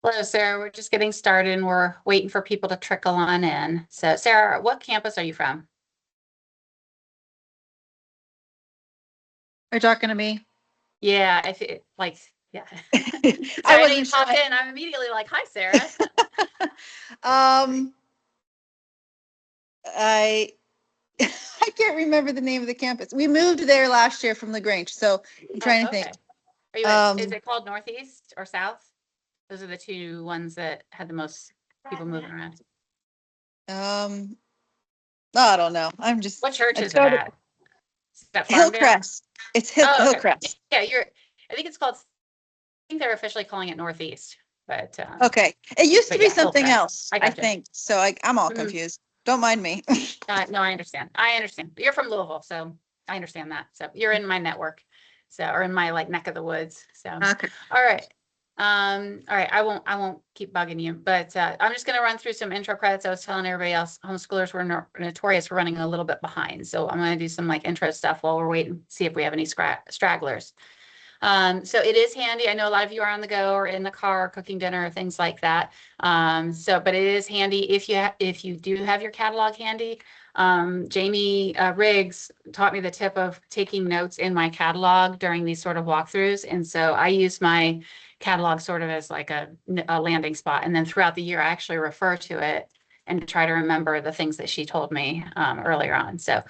Hello, Sarah. We're just getting started and we're waiting for people to trickle on in. So, Sarah, what campus are you from? Are you talking to me? Yeah, I feel like, yeah. I Sorry, I know you wasn't popped sure. in. I'm immediately like, hi, Sarah. Um, I I can't remember the name of the campus. We moved there last year from LaGrange, so I'm Oh, trying to think. okay. Are you at, is Um, it called Northeast or South? Those are the two ones that had the most people moving around. um, I don't know. What church I is it started at? Is that Farmdale? Hillcrest. It's Oh, okay. Hillcrest. Yeah, I think it's called, I think they're officially calling it Northeast, Okay. It used to but be yeah, something Hillcrest. else, I I gotcha. think. So I'm all Mhm. confused. Don't mind me. No, I understand. I understand. You're from Louisville, so I understand that. So you're in my network. So, or in my like neck of the woods. So, Okay. all right. All right. I won't keep bugging you, but I'm just going to run through some intro credits. I was telling everybody else, homeschoolers were notorious for running a little bit behind. So I'm going to do some like intro stuff while we're waiting, see if we have any stragglers. So it is handy. I know a lot of you are on the go or in the car cooking dinner, things like that. But it is handy if you do have your catalog handy. Jamie Riggs taught me the tip of taking notes in my catalog during these sort of walkthroughs. And so I use my catalog sort of as like a landing spot. And then throughout the year, I actually refer to it and try to remember the things that she told me earlier on. So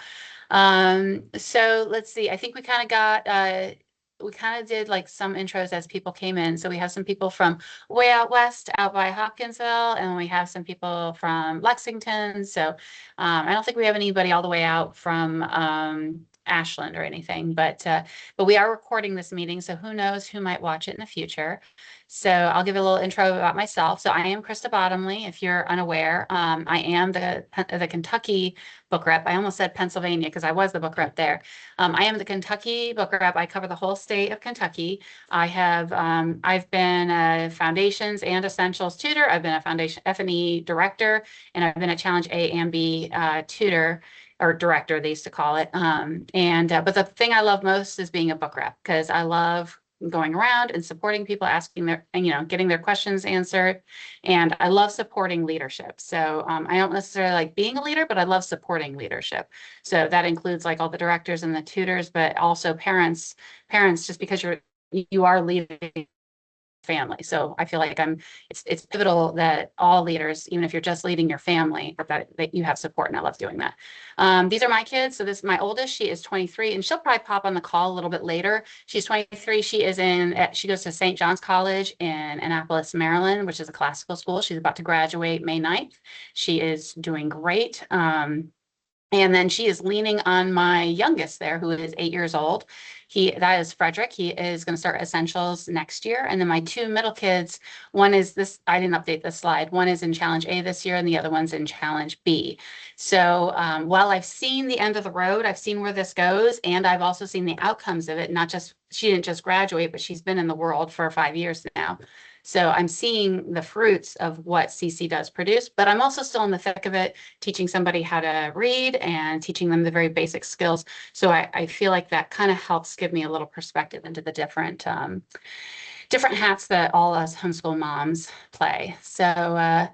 let's see. I think we kind of did like some intros as people came in. So we have some people from way out west, out by Hopkinsville, and we have some people from Lexington. So I don't think we have anybody all the way out from Ashland or anything, but we are recording this meeting, so who knows who might watch it in the future. So I'll give a little intro about myself. So I am Krista Bottomley, if you're unaware. I am the Kentucky book rep. I almost said Pennsylvania because I was the book rep there. I am the Kentucky book rep. I cover the whole state of Kentucky. I've been a foundations and essentials tutor. I've been a foundation F&E director, and I've been a challenge A and B tutor or director, they used to call it. But the thing I love most is being a book rep because I love going around and supporting people, asking getting their questions answered. And I love supporting leadership. So I don't necessarily like being a leader, but I love supporting leadership. So that includes like all the directors and the tutors, but also parents, just because you are leading family. So I feel like it's pivotal that all leaders, even if you're just leading your family, that you have support. And I love doing that. These are my kids. So this is my oldest. She is 23 and she'll probably pop on the call a little bit later. She's 23. She goes to St. John's College in Annapolis, Maryland, which is a classical school. She's about to graduate May 9th. She is doing great. And then she is leaning on my youngest there, who is 8 years old. That is Frederick. He is going to start essentials next year. And then my two middle kids, one is this, I didn't update this slide. One is in challenge A this year and the other one's in challenge B. So while I've seen the end of the road, I've seen where this goes, and I've also seen the outcomes of it. She didn't just graduate, but she's been in the world for 5 years now. So I'm seeing the fruits of what CC does produce, but I'm also still in the thick of it, teaching somebody how to read and teaching them the very basic skills. So I feel like that kind of helps give me a little perspective into the different hats that all us homeschool moms play. So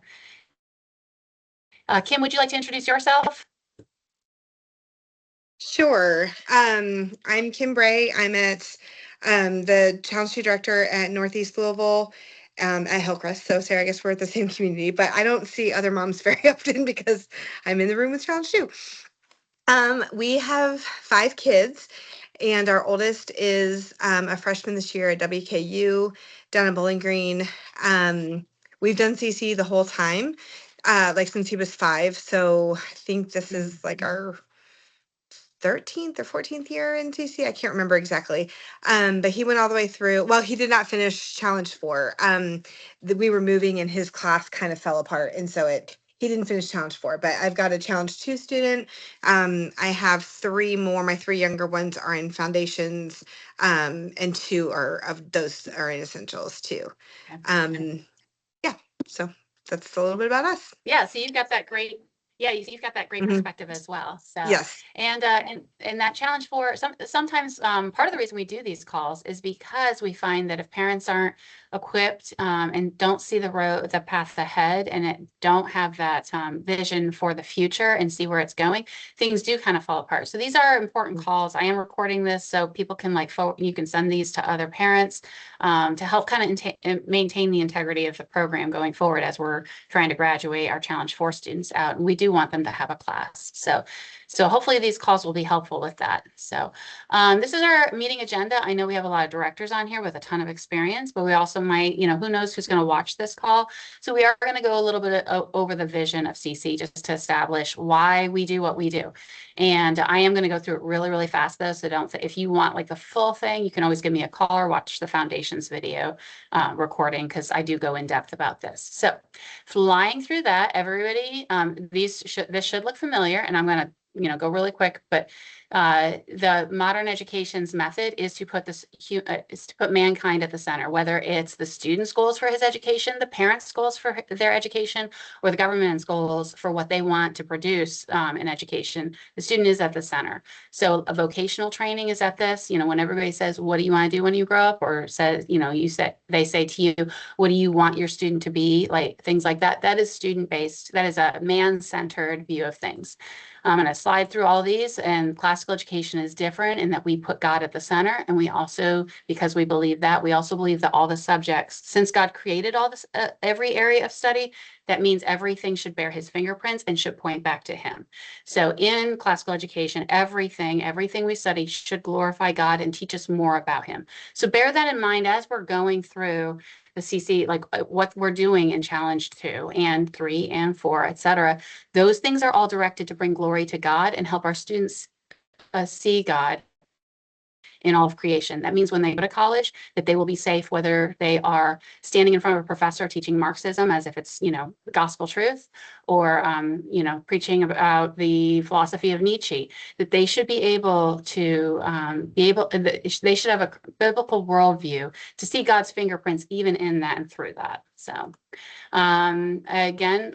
Kim, would you like to introduce yourself? Sure. I'm Kim Bray. I'm at the Challenge 2 director at Northeast Louisville at Hillcrest. So, Sarah, I guess we're at the same community, but I don't see other moms very often because I'm in the room with Challenge 2. We have 5 kids, and our oldest is a freshman this year at WKU down in Bowling Green. We've done CC the whole time, like since he was 5. So I think this is like our 13th or 14th year in CC. I can't remember exactly. But he went all the way through. Well, he did not finish Challenge 4. We were moving and his class kind of fell apart. And so he didn't finish Challenge 4, but I've got a Challenge 2 student. I have 3 more. My 3 younger ones are in foundations, and 2 of those are in essentials too. Yeah, so that's a little bit about us. Yeah, so you've got that great Yeah, you've got that great Mhm. perspective as well. So, Yes. and that challenge for sometimes part of the reason we do these calls is because we find that if parents aren't equipped and don't see the path ahead, and don't have that vision for the future and see where it's going, things do kind of fall apart. So these are important calls. I am recording this so people can you can send these to other parents to help kind of maintain the integrity of the program going forward as we're trying to graduate our Challenge 4 students out. And we do want them to have a class. So hopefully these calls will be helpful with that. So this is our meeting agenda. I know we have a lot of directors on here with a ton of experience, but we also might, who knows who's going to watch this call. So we are going to go a little bit over the vision of CC just to establish why we do what we do. And I am going to go through it really, really fast though. So if you want like the full thing, you can always give me a call or watch the Foundations video recording, because I do go in depth about this. So flying through that, everybody, this should look familiar, and I'm going to go really quick, but the modern education's method is to put mankind at the center, whether it's the student's goals for his education, the parents' goals for their education, or the government's goals for what they want to produce in education. The student is at the center. So a vocational training is at this. When everybody says, "What do you want to do when you grow up?" or says, they say to you, "What do you want your student to be?" Like things like that. That is student-based. That is a man-centered view of things. I'm going to slide through all these, and classical education is different in that we put God at the center. And we also, because we believe that, we also believe that all the subjects, since God created all this, every area of study, that means everything should bear his fingerprints and should point back to him. So in classical education, everything we study should glorify God and teach us more about him. So bear that in mind as we're going through the CC, like what we're doing in Challenge 2 and 3 and 4, etc. Those things are all directed to bring glory to God and help our students see God in all of creation. That means when they go to college, that they will be safe, whether they are standing in front of a professor teaching Marxism as if it's, gospel truth, or, preaching about the philosophy of Nietzsche, that they should be able to they should have a biblical worldview to see God's fingerprints even in that and through that. So again,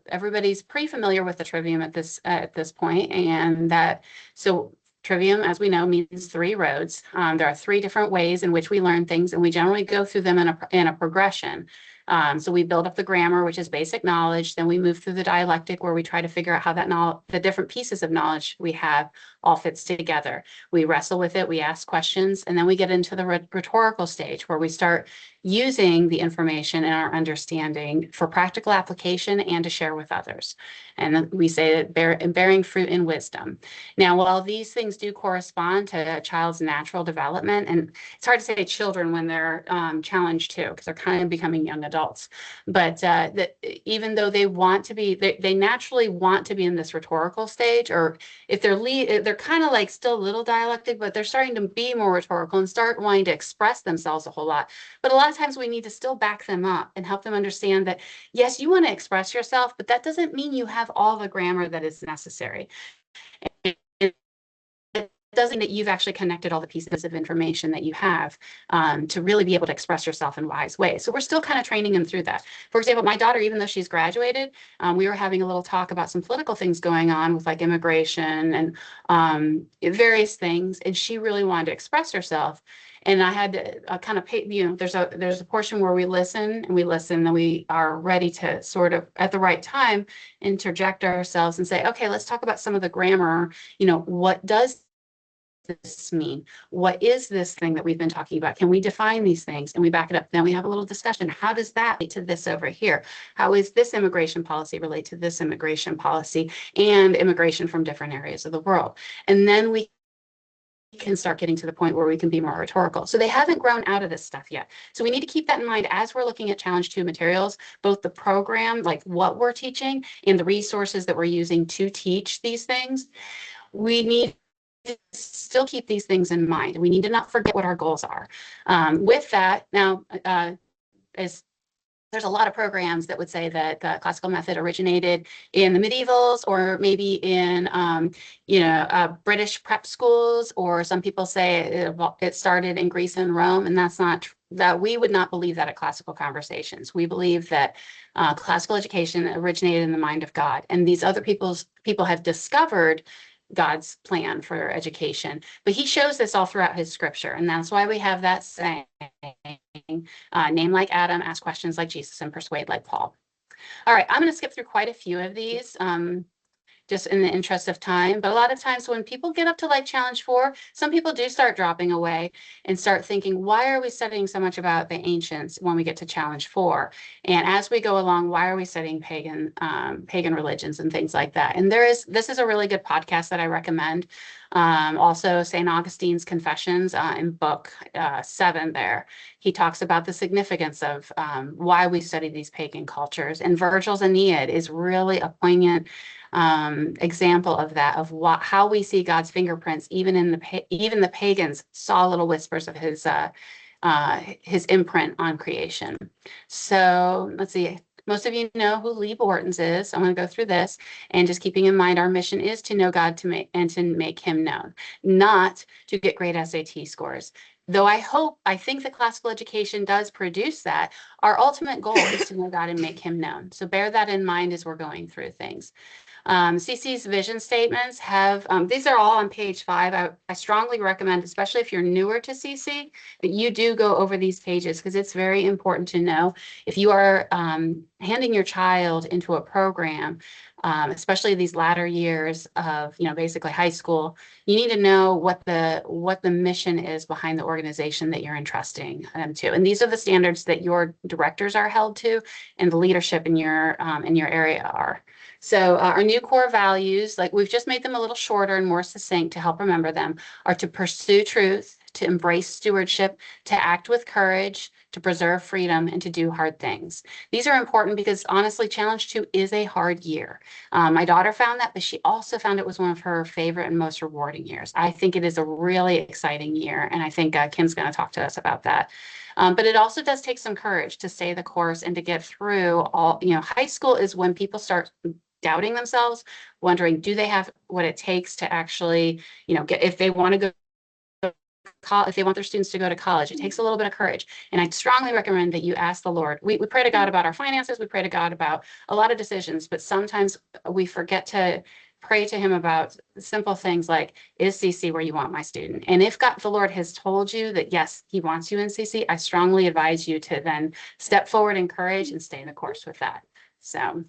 everybody's pretty familiar with the trivium at this point, and so trivium, as we know, means 3 roads. There are 3 different ways in which we learn things, and we generally go through them in a progression. So we build up the grammar, which is basic knowledge. Then we move through the dialectic, where we try to figure out how the different pieces of knowledge we have all fits together. We wrestle with it, we ask questions, and then we get into the rhetorical stage, where we start using the information and our understanding for practical application and to share with others. And then we say that bearing fruit in wisdom. Now, while these things do correspond to a child's natural development, and it's hard to say children when they're challenged too, because they're kind of becoming young adults, but even though they naturally want to be in this rhetorical stage, or if they're kind of like still a little dialectic, but they're starting to be more rhetorical and start wanting to express themselves a whole lot. But a lot of times we need to still back them up and help them understand that, yes, you want to express yourself, but that doesn't mean you have all the grammar that is necessary. It doesn't mean that you've actually connected all the pieces of information that you have to really be able to express yourself in wise ways. So we're still kind of training them through that. For example, my daughter, even though she's graduated, we were having a little talk about some political things going on with like immigration and various things, and she really wanted to express herself. And I had to kind of pay, there's a portion where we listen, then we are ready to sort of at the right time interject ourselves and say, okay, let's talk about some of the grammar. What does this mean? What is this thing that we've been talking about? Can we define these things? And we back it up. Then we have a little discussion. How does that relate to this over here? How is this immigration policy relate to this immigration policy and immigration from different areas of the world? And then we can start getting to the point where we can be more rhetorical. So they haven't grown out of this stuff yet. So we need to keep that in mind as we're looking at Challenge 2 materials, both the program, like what we're teaching, and the resources that we're using to teach these things. We need to still keep these things in mind. We need to not forget what our goals are. With that, now, as there's a lot of programs that would say that the classical method originated in the medievals, or maybe in, British prep schools, or some people say it started in Greece and Rome, and that's not that we would not believe that at Classical Conversations. We believe that classical education originated in the mind of God, and these other people have discovered God's plan for education. But he shows this all throughout his scripture, and that's why we have that saying, name like Adam, ask questions like Jesus, and persuade like Paul. All right, I'm going to skip through quite a few of these. Just in the interest of time. But a lot of times when people get up to like challenge 4, some people do start dropping away and start thinking, why are we studying so much about the ancients when we get to challenge 4? And as we go along, why are we studying pagan religions and things like that? And this is a really good podcast that I recommend. Also, St. Augustine's Confessions in book 7 there. He talks about the significance of why we study these pagan cultures. And Virgil's Aeneid is really a poignant example of that, of how we see God's fingerprints. Even the pagans saw little whispers of his imprint on creation. So let's see. Most of you know who Lee Bortons is. I'm going to go through this, and just keeping in mind our mission is to know God to make him known, not to get great SAT scores. Though I think that classical education does produce that, our ultimate goal is to know God and make him known. So bear that in mind as we're going through things. CC's vision statements have, these are all on page 5. I strongly recommend, especially if you're newer to CC, that you do go over these pages, because it's very important to know if you are handing your child into a program, especially these latter years of, basically high school, you need to know what the mission is behind the organization that you're entrusting them to. And these are the standards that your directors are held to, and the leadership in your area are. So our new core values, like we've just made them a little shorter and more succinct to help remember them, are to pursue truth, to embrace stewardship, to act with courage, to preserve freedom, and to do hard things. These are important because honestly, Challenge 2 is a hard year. My daughter found that, but she also found it was one of her favorite and most rewarding years. I think it is a really exciting year, and I think Kim's going to talk to us about that. But it also does take some courage to stay the course and to get through all, high school is when people start doubting themselves, wondering, do they have what it takes to actually, if they want to go, if they want their students to go to college, it takes a little bit of courage. And I strongly recommend that you ask the Lord. We pray to God about our finances. We pray to God about a lot of decisions, but sometimes we forget to pray to him about simple things like, is CC where you want my student? And if the Lord has told you that, yes, he wants you in CC, I strongly advise you to then step forward in courage and stay the course with that. So,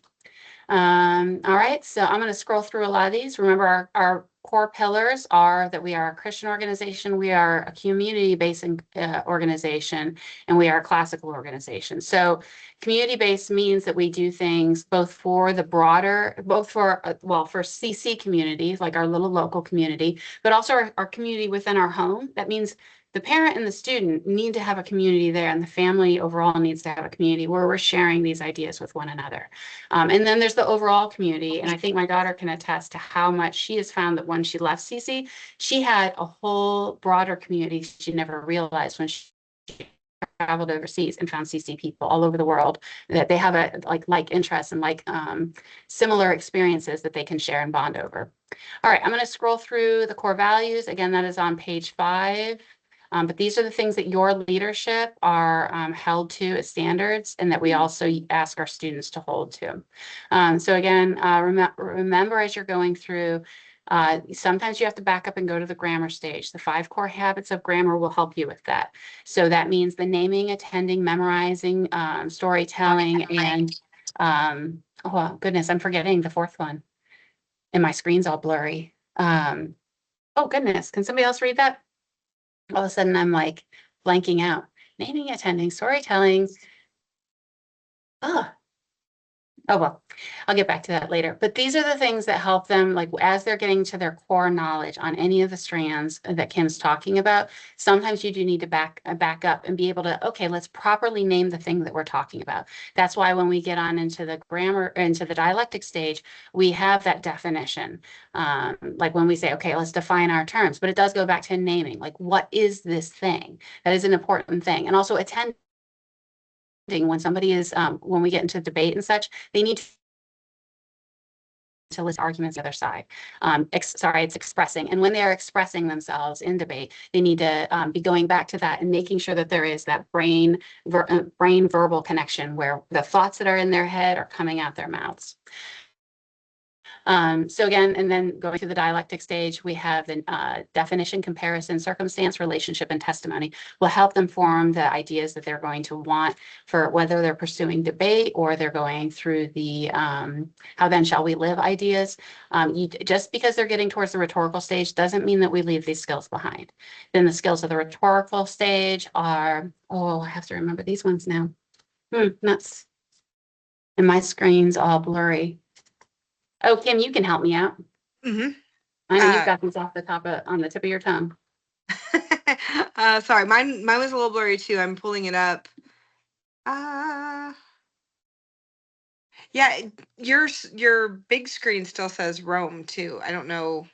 all right, so I'm going to scroll through a lot of these. Remember, our core pillars are that we are a Christian organization, we are a community-based organization, and we are a classical organization. So community-based means that we do things both for the broader, for CC communities, like our little local community, but also our community within our home. That means the parent and the student need to have a community there, and the family overall needs to have a community where we're sharing these ideas with one another. And then there's the overall community, and I think my daughter can attest to how much she has found that when she left CC, she had a whole broader community she never realized when she traveled overseas and found CC people all over the world, that they have a like interests and similar experiences that they can share and bond over. All right, I'm going to scroll through the core values. Again, that is on page 5. But these are the things that your leadership are held to as standards, and that we also ask our students to hold to. So again, remember as you're going through, sometimes you have to back up and go to the grammar stage. The 5 core habits of grammar will help you with that. So that means the naming, attending, memorizing, storytelling, and oh goodness, I'm forgetting the 4th one. And my screen's all blurry. Oh goodness, can somebody else read that? All of a sudden I'm blanking out. Naming, attending, storytelling. Oh, well, I'll get back to that later. But these are the things that help them, as they're getting to their core knowledge on any of the strands that Kim's talking about. Sometimes you do need to back up and be able to, okay, let's properly name the thing that we're talking about. That's why when we get on into the grammar, into the dialectic stage, we have that definition. Like when we say, okay, let's define our terms, but it does go back to naming, what is this thing? That is an important thing. And also attend when somebody is, when we get into debate and such, they need to list arguments the other side. It's expressing. And when they are expressing themselves in debate, they need to be going back to that and making sure that there is that brain verbal connection where the thoughts that are in their head are coming out their mouths. So again, and then going through the dialectic stage, we have the definition, comparison, circumstance, relationship, and testimony will help them form the ideas that they're going to want for whether they're pursuing debate or they're going through the how then shall we live ideas. Just because they're getting towards the rhetorical stage doesn't mean that we leave these skills behind. Then the skills of the rhetorical stage are, oh, I have to remember these ones now. Nuts. And my screen's all blurry. Oh, Kim, you can help me out. Mm-hmm. I know you've got these off the top of, on the tip of your tongue. Sorry, mine was a little blurry too. I'm pulling it up. Yeah, your big screen still says Rome too. I don't know.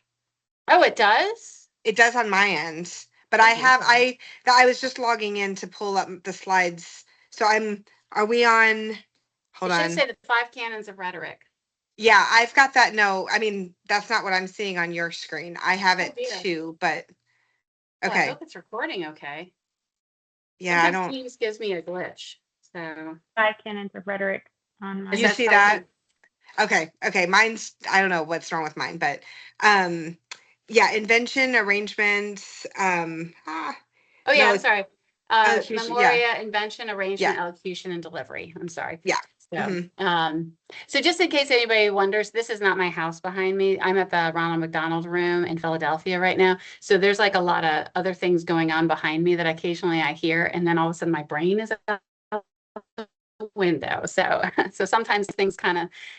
Oh, it does? It does on my end, but I was just logging in to pull up the slides. So are we on? Hold It should on. say the 5 canons of rhetoric. Yeah, I've got that. No, I mean, that's not what I'm seeing on your screen. I have Oh, it dear. too, but Well, I okay. hope it's recording okay. Yeah, I Sometimes don't. Teams gives me a glitch. So 5 canons of rhetoric on my. is You that see 5 that? canons? Okay. Mine's, I don't know what's wrong with mine, but yeah, invention, arrangements, Oh yeah, no, I'm it's sorry. elocution, yeah. Memoria, invention, arrangement, Yeah. elocution, and delivery. I'm sorry. Yeah. So, Mhm. so just in case anybody wonders, this is not my house behind me. I'm at the Ronald McDonald Room in Philadelphia right now. So there's like a lot of other things going on behind me that occasionally I hear, and then all of a sudden my brain is out the window. So, so sometimes things kind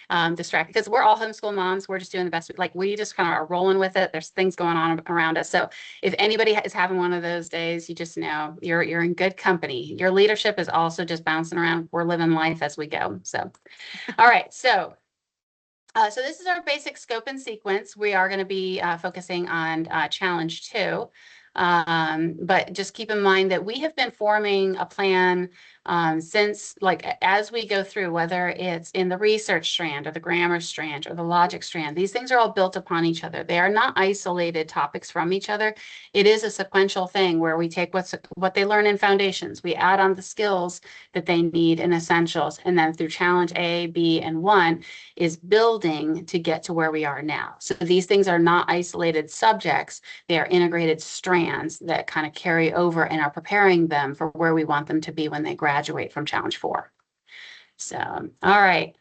of distract because we're all homeschool moms. We're just doing the best. Like we just kind of are rolling with it. There's things going on around us. So if anybody is having one of those days, you just know you're in good company. Your leadership is also just bouncing around. We're living life as we go. So, all right. So so this is our basic scope and sequence. We are going to be focusing on challenge 2. But just keep in mind that we have been forming a plan since as we go through, whether it's in the research strand or the grammar strand or the logic strand, these things are all built upon each other. They are not isolated topics from each other. It is a sequential thing where we take what they learn in foundations, we add on the skills that they need in essentials, and then through challenge A, B, and 1 is building to get to where we are now. So these things are not isolated subjects. They are integrated strands that kind of carry over and are preparing them for where we want them to be when they graduate from challenge 4. So, all right.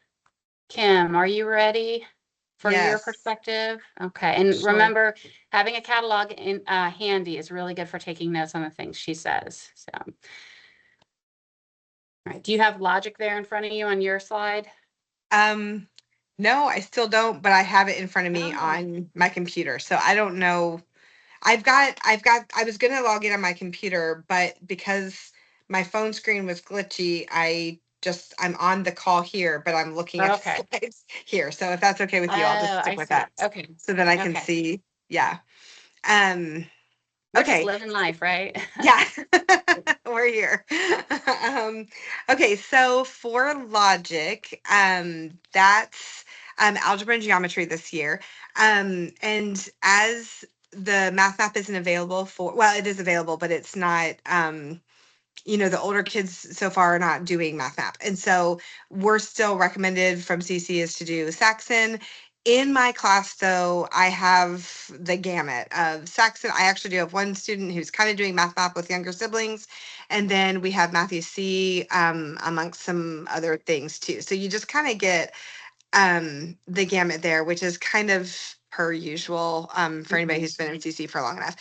Kim, are you ready for your Yes. perspective? Okay. And Sure. remember, having a catalog in handy is really good for taking notes on the things she says. So, all right. Do you have logic there in front of you on your slide? No, I still don't, but I have it in front of me Oh. on my computer. So I don't know. I was going to log in on my computer, but because my phone screen was glitchy, I'm on the call here, but I'm looking at the slides here. So if that's okay with you, I'll just stick I with see. that. Okay. So then I can Okay. see. Yeah. We're just Okay. living life, right? Yeah. We're here. Okay, so for logic, that's algebra and geometry this year. And as the math map isn't available well, it is available, but it's not the older kids so far are not doing math map. And so we're still recommended from CC is to do Saxon. In my class, though, I have the gamut of Saxon. I actually do have one student who's kind of doing math map with younger siblings. And then we have Matthew C. Amongst some other things too. So you just kind of get the gamut there, which is kind of per usual for anybody who's been in CC for long enough.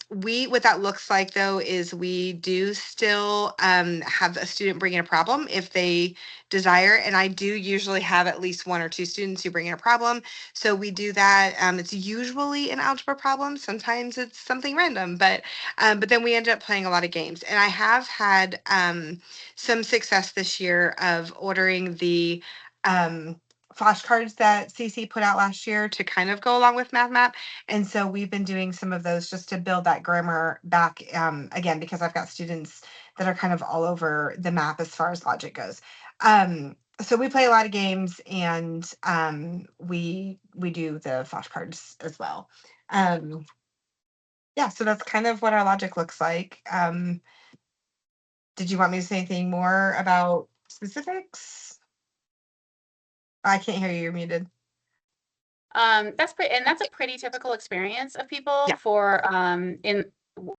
What that looks like though is we do still have a student bring in a problem if they desire, and I do usually have at least 1 or 2 students who bring in a problem. So we do that. It's usually an algebra problem. Sometimes it's something random, but then we end up playing a lot of games. And I have had some success this year of ordering the flashcards that CC put out last year to kind of go along with Math Map. And so we've been doing some of those just to build that grammar back again, because I've got students that are kind of all over the map as far as logic goes. So we play a lot of games, and we do the flashcards as well. Yeah, so that's kind of what our logic looks like. Did you want me to say anything more about specifics? I can't hear you. You're muted. That's pretty, and that's a pretty typical experience of people Yeah. for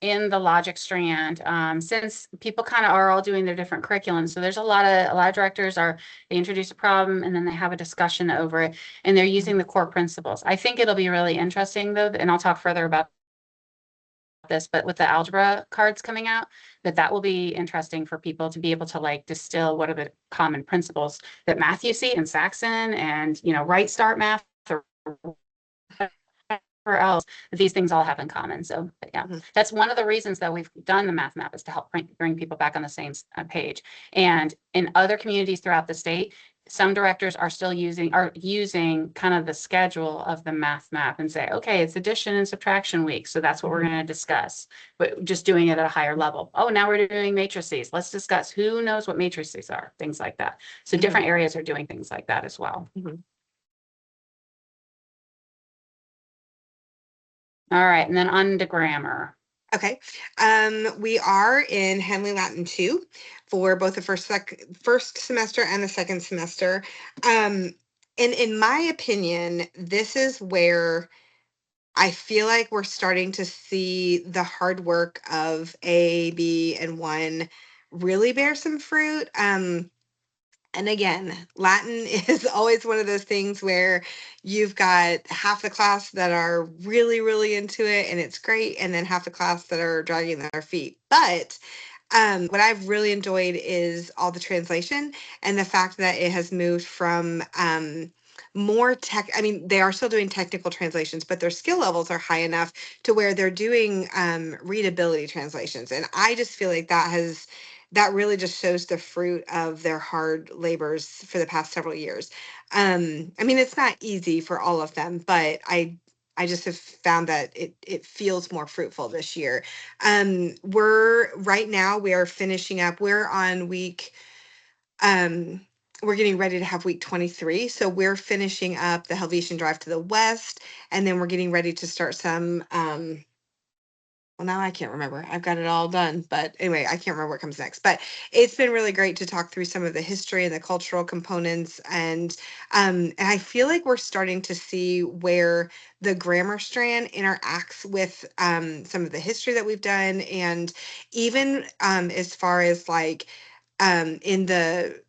in the logic strand. Since people kind of are all doing their different curriculums, so there's a lot of directors they introduce a problem and then they have a discussion over it, and they're using the core principles. I think it'll be really interesting though, and I'll talk further about this, but with the algebra cards coming out, that will be interesting for people to be able to like distill what are the common principles that Matthew see in Saxon and, Right Start Math or whatever else, that these things all have in common. So but yeah, Mhm. that's one of the reasons that we've done the Math Map, is to help bring people back on the same page. And in other communities throughout the state, some directors are still using kind of the schedule of the Math Map and say, okay, it's addition and subtraction week, so that's what we're going to discuss, but just doing it at a higher level. Oh, now we're doing matrices. Let's discuss who knows what matrices are, things like that. So Mhm. different areas are doing things like that as well. Mhm. All right, and then on to grammar. Okay. We are in Henley Latin 2 for both the first semester and the second semester. And in my opinion, this is where I feel like we're starting to see the hard work of A, B, and 1 really bear some fruit. And again, Latin is always one of those things where you've got half the class that are really, really into it and it's great, and then half the class that are dragging their feet. But what I've really enjoyed is all the translation and the fact that it has moved from more tech. I mean, they are still doing technical translations, but their skill levels are high enough to where they're doing readability translations. And I just feel like that really just shows the fruit of their hard labors for the past several years. I mean, it's not easy for all of them, but I just have found that it feels more fruitful this year. Right now we are finishing up. We're on week. We're getting ready to have week 23, so we're finishing up the Helvetian Drive to the West, and then we're getting ready to start some. Well, now I can't remember. I've got it all done, but anyway, I can't remember what comes next. But it's been really great to talk through some of the history and the cultural components, and I feel like we're starting to see where the grammar strand interacts with some of the history that we've done, and even as far as like in the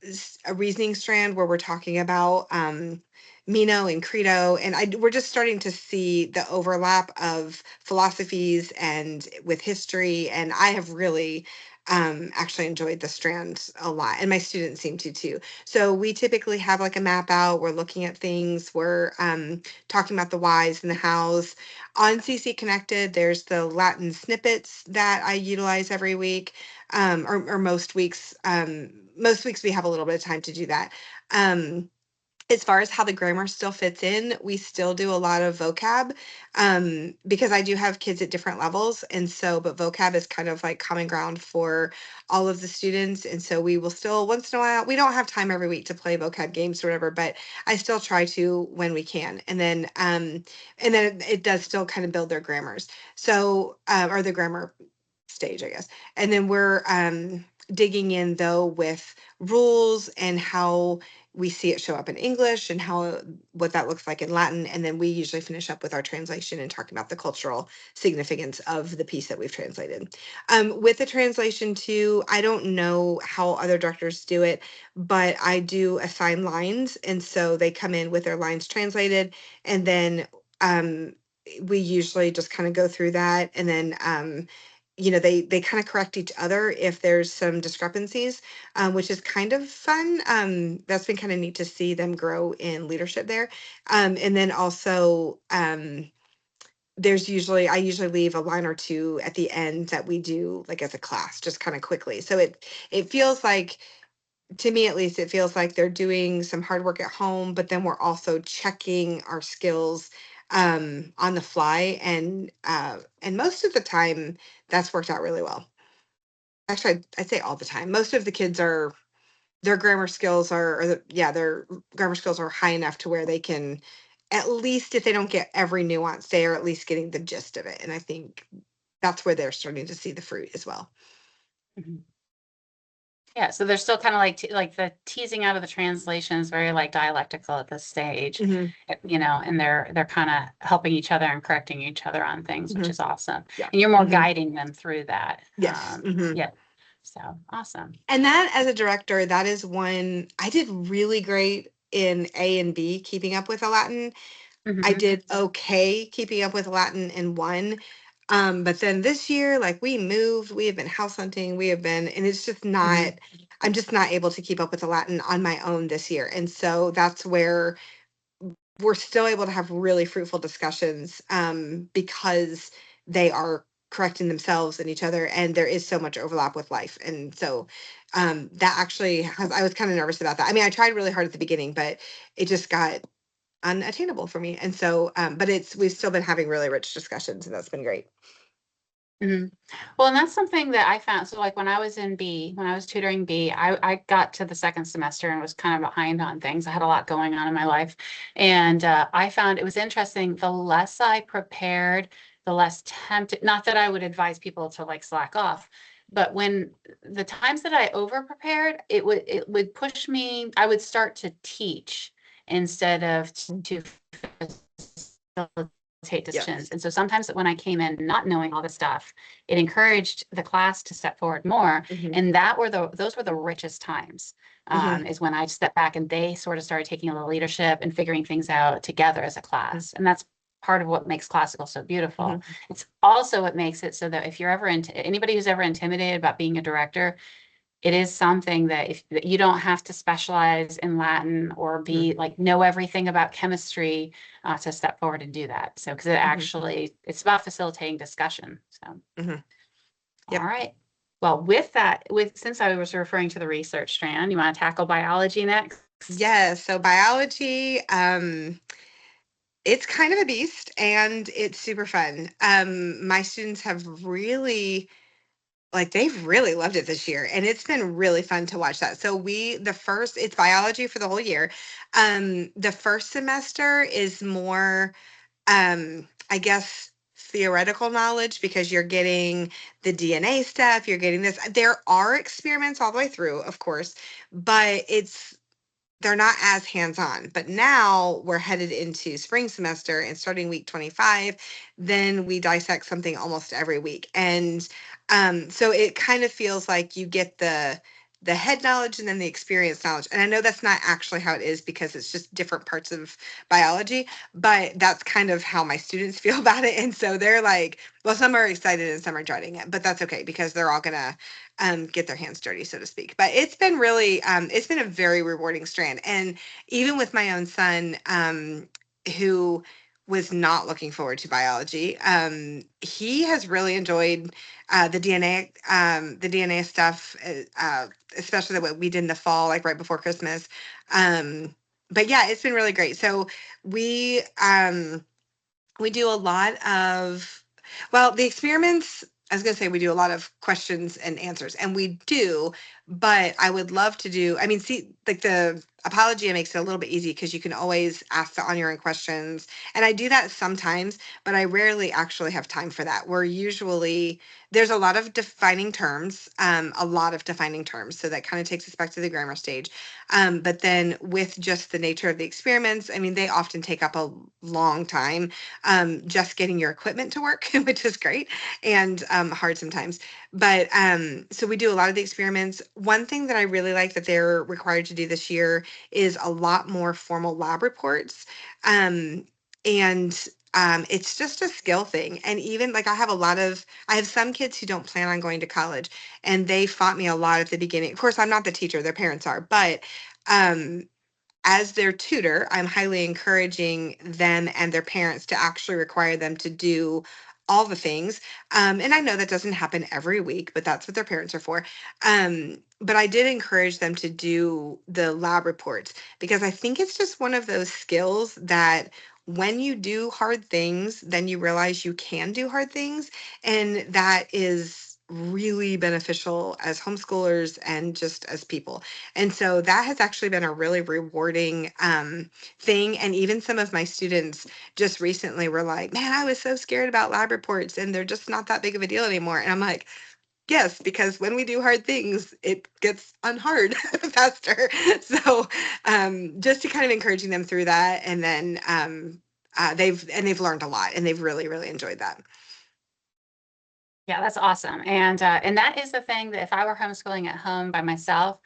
reasoning strand where we're talking about Meno and Credo, and we're just starting to see the overlap of philosophies and with history, and I have really actually enjoyed the strand a lot, and my students seem to too. So we typically have like a map out, we're looking at things, we're talking about the whys and the hows. On CC Connected, there's the Latin snippets that I utilize every week, or most weeks. Most weeks we have a little bit of time to do that. As far as how the grammar still fits in, we still do a lot of vocab, because I do have kids at different levels. And so, but vocab is kind of like common ground for all of the students. And so we will still, once in a while, we don't have time every week to play vocab games or whatever, but I still try to when we can. And then it does still kind of build their grammars. So, or the grammar stage, I guess. And then we're digging in though with rules and how we see it show up in English and what that looks like in Latin. And then we usually finish up with our translation and talking about the cultural significance of the piece that we've translated. With the translation too, I don't know how other directors do it, but I do assign lines. And so they come in with their lines translated, and then we usually just kind of go through that, and then they kind of correct each other if there's some discrepancies, which is kind of fun. That's been kind of neat to see them grow in leadership there. And then also, I usually leave a line or two at the end that we do like as a class, just kind of quickly. So it feels like to me at least, it feels like they're doing some hard work at home, but then we're also checking our skills on the fly, and most of the time that's worked out really well. Actually, I'd say all the time. Most of the kids are their grammar skills are, yeah, their grammar skills are high enough to where they can, at least if they don't get every nuance, they are at least getting the gist of it. And I think that's where they're starting to see the fruit as well. Mhm. Yeah, so they're still kind of like like the teasing out of the translation is very like dialectical at this stage, Mhm. you know, and they're kind of helping each other and correcting each other on things, which Mhm. is awesome. Yeah. And you're more Mhm. guiding them through that. Yes. Mhm. Yeah. So awesome. And that, as a director, that is one I did really great in A and B, keeping up with the Latin. I Mhm. did okay keeping up with Latin in one. But then this year, like we moved, we have been house hunting, we have been, and it's just not, I'm just not able to keep up with the Latin on my own this year. And so that's where we're still able to have really fruitful discussions because they are correcting themselves and each other, and there is so much overlap with life. And so that actually has, I was kind of nervous about that. I mean, I tried really hard at the beginning, but it just got unattainable for me. And so, but we've still been having really rich discussions, and that's been great. Mhm. Well, and that's something that I found. So like when I was in B, when I was tutoring B, I got to the second semester and was kind of behind on things. I had a lot going on in my life. And I found it was interesting. The less I prepared, the less tempted, not that I would advise people to like slack off, but when the times that I over prepared, it would push me, I would start to teach instead of to facilitate Yes. discussions. And so sometimes when I came in not knowing all the stuff, it encouraged the class to step forward more. Mhm. And those were the richest times, Mhm. is when I stepped back and they sort of started taking a little leadership and figuring things out together as a class. And that's part of what makes classical so beautiful. Mhm. It's also what makes it so that if you're ever anybody who's ever intimidated about being a director, it is something that if that you don't have to specialize in Latin or be like know everything about chemistry to step forward and do that. So because it actually it's about facilitating discussion. So Mhm. all Yep. right. Well, with that, since I was referring to the research strand, you want to tackle biology next? Yes. So biology, it's kind of a beast and it's super fun. My students have really, like, they've really loved it this year, and it's been really fun to watch that. So it's biology for the whole year. The first semester is more, I guess, theoretical knowledge, because you're getting the DNA stuff, you're getting this. There are experiments all the way through, of course, but they're not as hands-on. But now we're headed into spring semester, and starting week 25, then we dissect something almost every week. And so it kind of feels like you get the head knowledge and then the experience knowledge. And I know that's not actually how it is, because it's just different parts of biology, but that's kind of how my students feel about it. And so they're like, well, some are excited and some are dreading it, but that's okay, because they're all gonna get their hands dirty, so to speak. But it's been really, it's been a very rewarding strand. And even with my own son, who was not looking forward to biology, he has really enjoyed the DNA stuff, especially what we did in the fall, like right before Christmas. But yeah, it's been really great. So we we do a lot of, well, the experiments, I was going to say we do a lot of questions and answers, and we do, but I would love to do, I mean, see, like the Apologia makes it a little bit easy, because you can always ask the on your own questions. And I do that sometimes, but I rarely actually have time for that. There's a lot of defining terms, So that kind of takes us back to the grammar stage. But then with just the nature of the experiments, I mean, they often take up a long time, just getting your equipment to work, which is great and hard sometimes. But so we do a lot of the experiments. One thing that I really like that they're required to do this year is a lot more formal lab reports. And it's just a skill thing. And even like I have some kids who don't plan on going to college, and they fought me a lot at the beginning. Of course, I'm not the teacher, their parents are, but um, as their tutor, I'm highly encouraging them and their parents to actually require them to do all the things. And I know that doesn't happen every week, but that's what their parents are for. But I did encourage them to do the lab reports because I think it's just one of those skills that when you do hard things, then you realize you can do hard things. And that is really beneficial as homeschoolers and just as people. And so that has actually been a really rewarding thing. And even some of my students just recently were like, man, I was so scared about lab reports and they're just not that big of a deal anymore. And I'm like, yes, because when we do hard things, it gets unhard faster. So just to kind of encouraging them through that, and then they've learned a lot, and they've really really enjoyed that. Yeah, that's awesome. And that is the thing that if I were homeschooling at home by myself,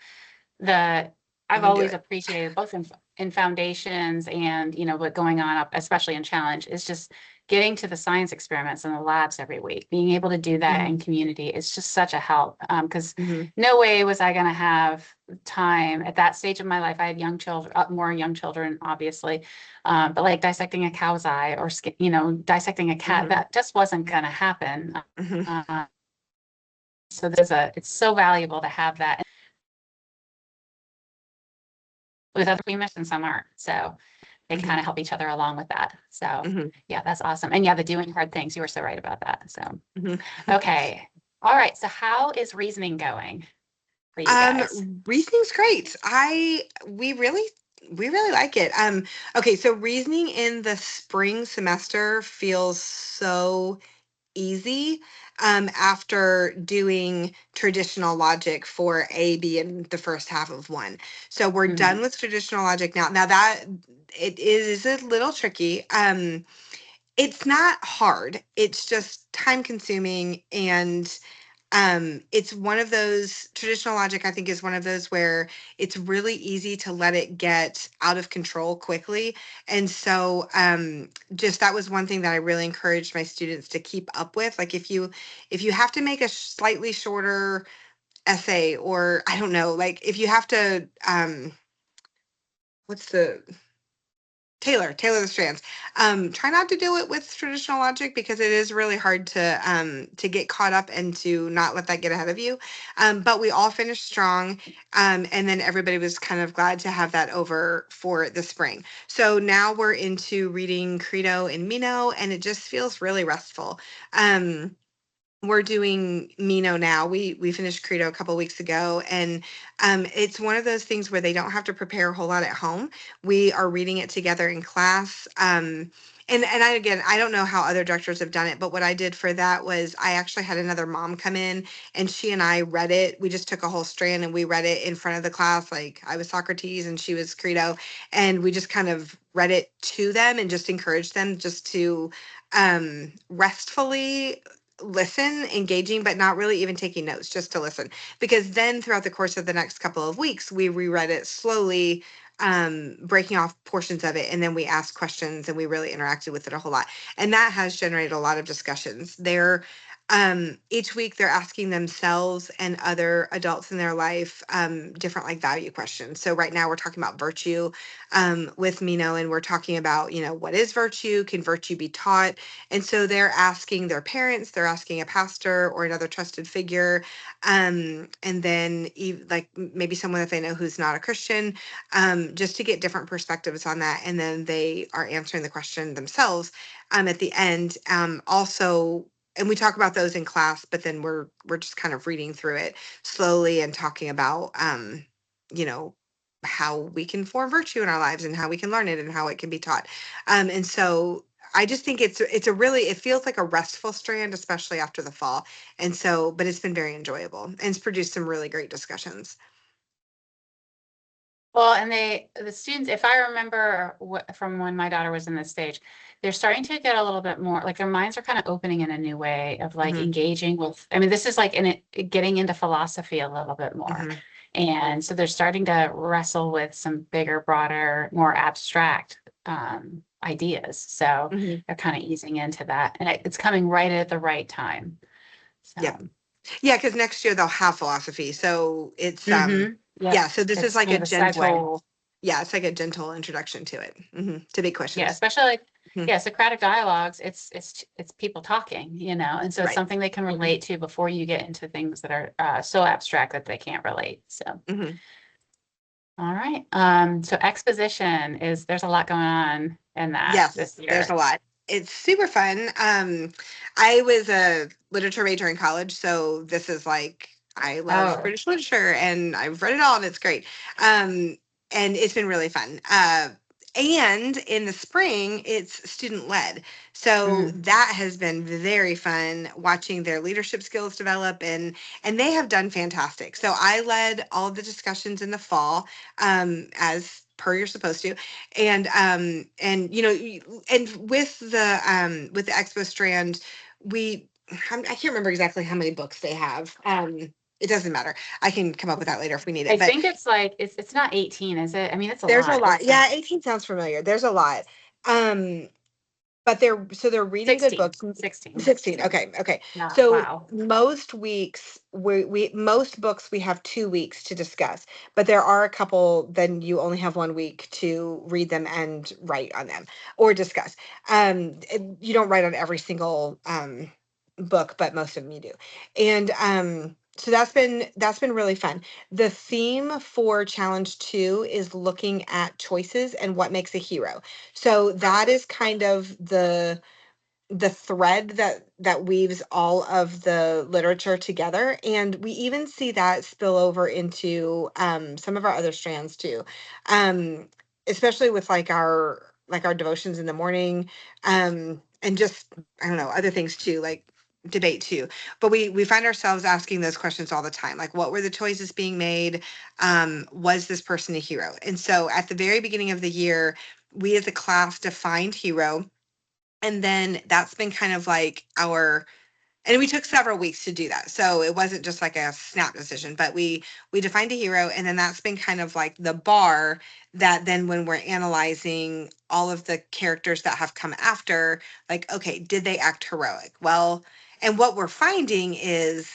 the I've Wouldn't do always it. appreciated both in foundations and what going on up, especially in challenge, is just getting to the science experiments in the labs every week. Being able to do that in community is just such a help. Because no way was I going to have time at that stage of my life. I had young children, more young children, obviously, but like dissecting a cow's eye or dissecting a cat, that just wasn't going to happen. So it's so valuable to have that with other females and some aren't. So they kind of help each other along with that. So yeah, that's awesome. And yeah, the doing hard things, you were so right about that. So, okay. All right. So how is reasoning going for you guys? Reasoning's great. We really like it. Okay, so reasoning in the spring semester feels so easy after doing traditional logic for A, B, and the first half of one. So we're done with traditional logic now. Now that it is a little tricky. It's not hard. It's just time consuming, and it's one of those traditional logic, I think, is one of those where it's really easy to let it get out of control quickly. And so just that was one thing that I really encouraged my students to keep up with. Like if you have to make a slightly shorter essay, or I don't know, like if you have to what's the tailor the strands. Try not to do it with traditional logic because it is really hard to get caught up and to not let that get ahead of you. But we all finished strong, and then everybody was kind of glad to have that over for the spring. So now we're into reading Credo and Meno, and it just feels really restful. We're doing Meno now. We finished Credo a couple weeks ago, and it's one of those things where they don't have to prepare a whole lot at home. We are reading it together in class. And I don't know how other directors have done it, but what I did for that was I actually had another mom come in, and she and I read it. We just took a whole strand and we read it in front of the class. Like I was Socrates and she was Credo, and we just kind of read it to them and just encouraged them just to restfully listen, engaging, but not really even taking notes, just to listen. Because then throughout the course of the next couple of weeks, we reread it slowly, breaking off portions of it, and then we asked questions and we really interacted with it a whole lot. And that has generated a lot of discussions. Each week they're asking themselves and other adults in their life different like value questions. So right now we're talking about virtue with Meno, and we're talking about, what is virtue? Can virtue be taught? And so they're asking their parents, they're asking a pastor or another trusted figure, and then like maybe someone that they know who's not a Christian, just to get different perspectives on that. And then they are answering the question themselves at the end. Also, and we talk about those in class, but then we're just kind of reading through it slowly and talking about you know how we can form virtue in our lives and how we can learn it and how it can be taught. And so I just think it feels like a restful strand, especially after the fall. And so, but it's been very enjoyable and it's produced some really great discussions. Well, and the students, if I remember from when my daughter was in this stage, they're starting to get a little bit more, like their minds are kind of opening in a new way of like engaging with, I mean, this is like getting into philosophy a little bit more. And so they're starting to wrestle with some bigger, broader, more abstract ideas. So they're kind of easing into that, and it's coming right at the right time. So. Yeah, because next year they'll have philosophy. So it's so this is like a gentle, it's like a gentle introduction to it, to big questions. Yeah, especially like Mhm. yeah, Socratic dialogues, it's people talking, you know, and so it's Right. something they can relate to before you get into things that are so abstract that they can't relate. So, Mhm. all right. So exposition is there's a lot going on in that Yes, this there's year. a lot. It's super fun. I was a literature major in college, so this is like I love Oh, British literature and I've read it all and it's great. And it's been really fun. And in the spring, it's student led. So mm, that has been very fun watching their leadership skills develop and they have done fantastic. So I led all of the discussions in the fall, as per you're supposed to, and you know and with the expo strand I can't remember exactly how many books they have. It doesn't matter, I can come up with that later if we need I it, but think it's like it's not 18, is it? I mean, it's a there's a lot. lot. It's Yeah, 18 sounds familiar. There's a lot. um but they're reading good 16, books. 16. 16. Okay. Okay. Yeah, So wow. most weeks we most books we have 2 weeks to discuss, but there are a couple then you only have 1 week to read them and write on them or discuss. You don't write on every single book, but most of them you do. And so that's been really fun. The theme for challenge 2 is looking at choices and what makes a hero. So that is kind of the thread that weaves all of the literature together, and we even see that spill over into some of our other strands too, um especially with like our devotions in the morning, and just I don't know, other things too, like debate too. But we find ourselves asking those questions all the time, like what were the choices being made, was this person a hero? And so at the very beginning of the year, we as a class defined hero, and then that's been kind of like and we took several weeks to do that, so it wasn't just like a snap decision, but we defined a hero, and then that's been kind of like the bar that then when we're analyzing all of the characters that have come after, like, okay, did they act heroic? Well, and what we're finding is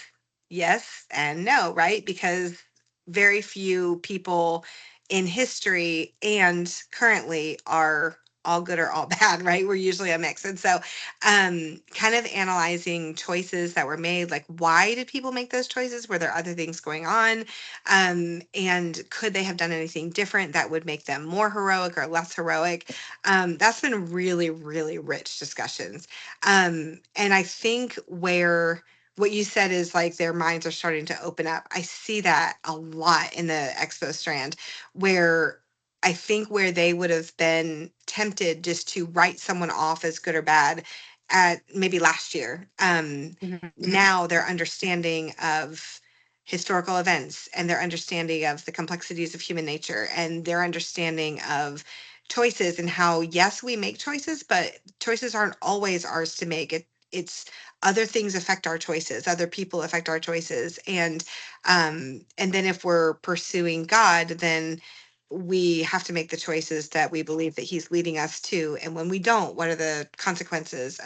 yes and no, right? Because very few people in history and currently are all good or all bad, right? We're usually a mix. And so kind of analyzing choices that were made, like why did people make those choices? Were there other things going on? And could they have done anything different that would make them more heroic or less heroic? That's been really, really rich discussions. And I think where what you said is like their minds are starting to open up. I see that a lot in the expo strand, where I think where they would have been tempted just to write someone off as good or bad at maybe last year. Mhm. Now their understanding of historical events and their understanding of the complexities of human nature and their understanding of choices and how, yes, we make choices, but choices aren't always ours to make. It's other things affect our choices, other people affect our choices. And then if we're pursuing God, then we have to make the choices that we believe that he's leading us to, and when we don't, what are the consequences?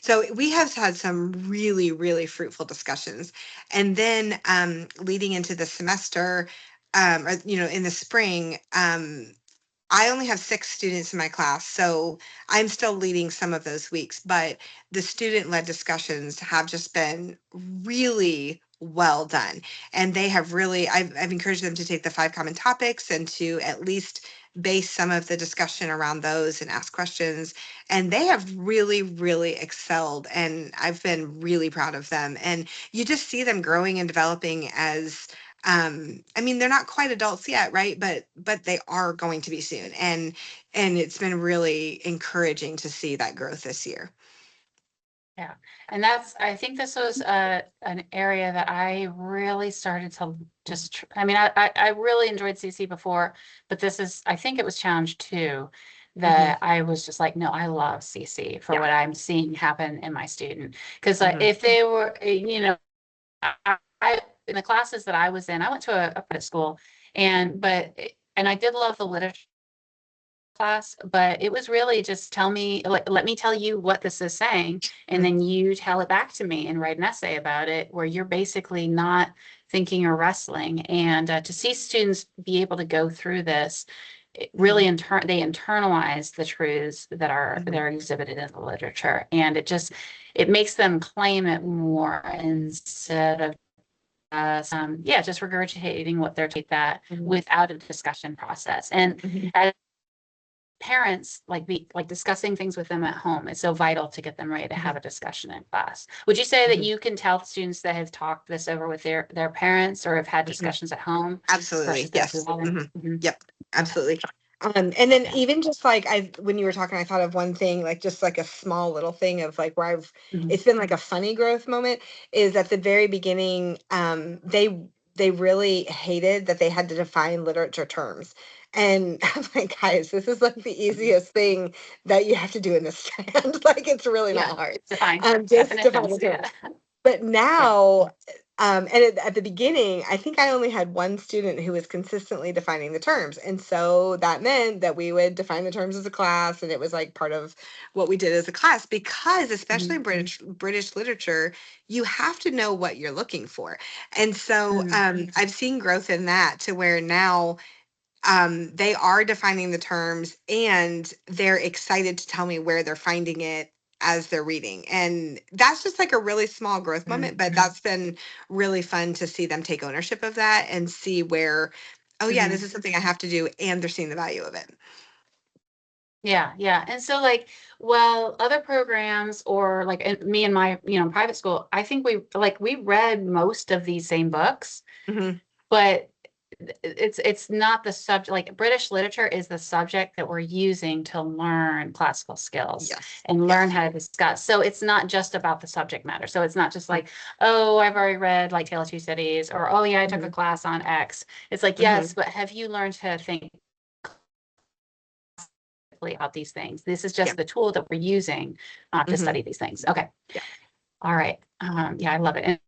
So we have had some really, really fruitful discussions, and then leading into the semester, or in the spring, I only have 6 students in my class, so I'm still leading some of those weeks, but the student-led discussions have just been really well done. And they have really, I've encouraged them to take the 5 common topics and to at least base some of the discussion around those and ask questions. And they have really, really excelled. And I've been really proud of them. And you just see them growing and developing as I mean, they're not quite adults yet, right? But they are going to be soon. And it's been really encouraging to see that growth this year. Yeah, and I think this was an area that I really started to I mean, I really enjoyed CC before, but I think it was challenge 2 Mhm. that I was just like, no, I love CC for Yeah. what I'm seeing happen in my student. Because Mhm. if they were, in the classes that I was in, I went to a private school and I did love the literature class, but it was really just let me tell you what this is saying, and Mhm. then you tell it back to me and write an essay about it, where you're basically not thinking or wrestling. And to see students be able to go through this it really they internalize the truths that are that are exhibited in the literature, and it makes them claim it more instead of just regurgitating what they're taught that without a discussion process. And as parents, like discussing things with them at home is so vital to get them ready to have a discussion in class. Would you say that you can tell students that have talked this over with their parents or have had discussions at home Absolutely. versus those who Yes. haven't? Mhm. Yep. Absolutely. And then Yeah. even just like when you were talking, I thought of one thing, like just like a small little thing of like where Mhm. it's been like a funny growth moment is at the very beginning, they really hated that they had to define literature terms. And I'm like, guys, this is like the easiest thing that you have to do in this strand. Like it's really Yeah, not hard. define Just define the definitions. terms. Yeah. But now, at the beginning, I think I only had one student who was consistently defining the terms. And so that meant that we would define the terms as a class, and it was like part of what we did as a class, because especially in British literature, you have to know what you're looking for. And so I've seen growth in that to where now they are defining the terms and they're excited to tell me where they're finding it as they're reading. And that's just like a really small growth moment, but that's been really fun to see them take ownership of that and see where, oh yeah, this is something I have to do, and they're seeing the value of it. Yeah, yeah. And so well, other programs or me and my, private school, I think we read most of these same books, but it's not the subject. Like British literature is the subject that we're using to learn classical skills and learn how to discuss. So it's not just about the subject matter. So it's not just like, oh, I've already read like Tale of Two Cities, or oh yeah, I took a class on X. It's like, yes, but have you learned to think about these things? This is just the tool that we're using to study these things. Okay. All right. Yeah, I love it.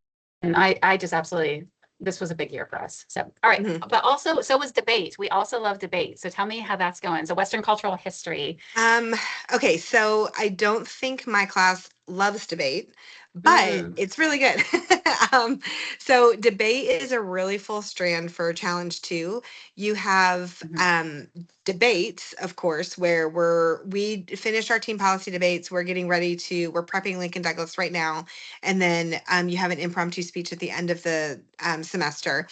And I just absolutely, this was a big year for us. So, all right. But also, so was debate. We also love debate. So tell me how that's going. So Western cultural history. Okay, so I don't think my class loves debate, but it's really good. So debate is a really full strand for challenge 2. You have debates, of course, where we finished our team policy debates. We're getting ready we're prepping Lincoln Douglas right now. And then you have an impromptu speech at the end of the semester.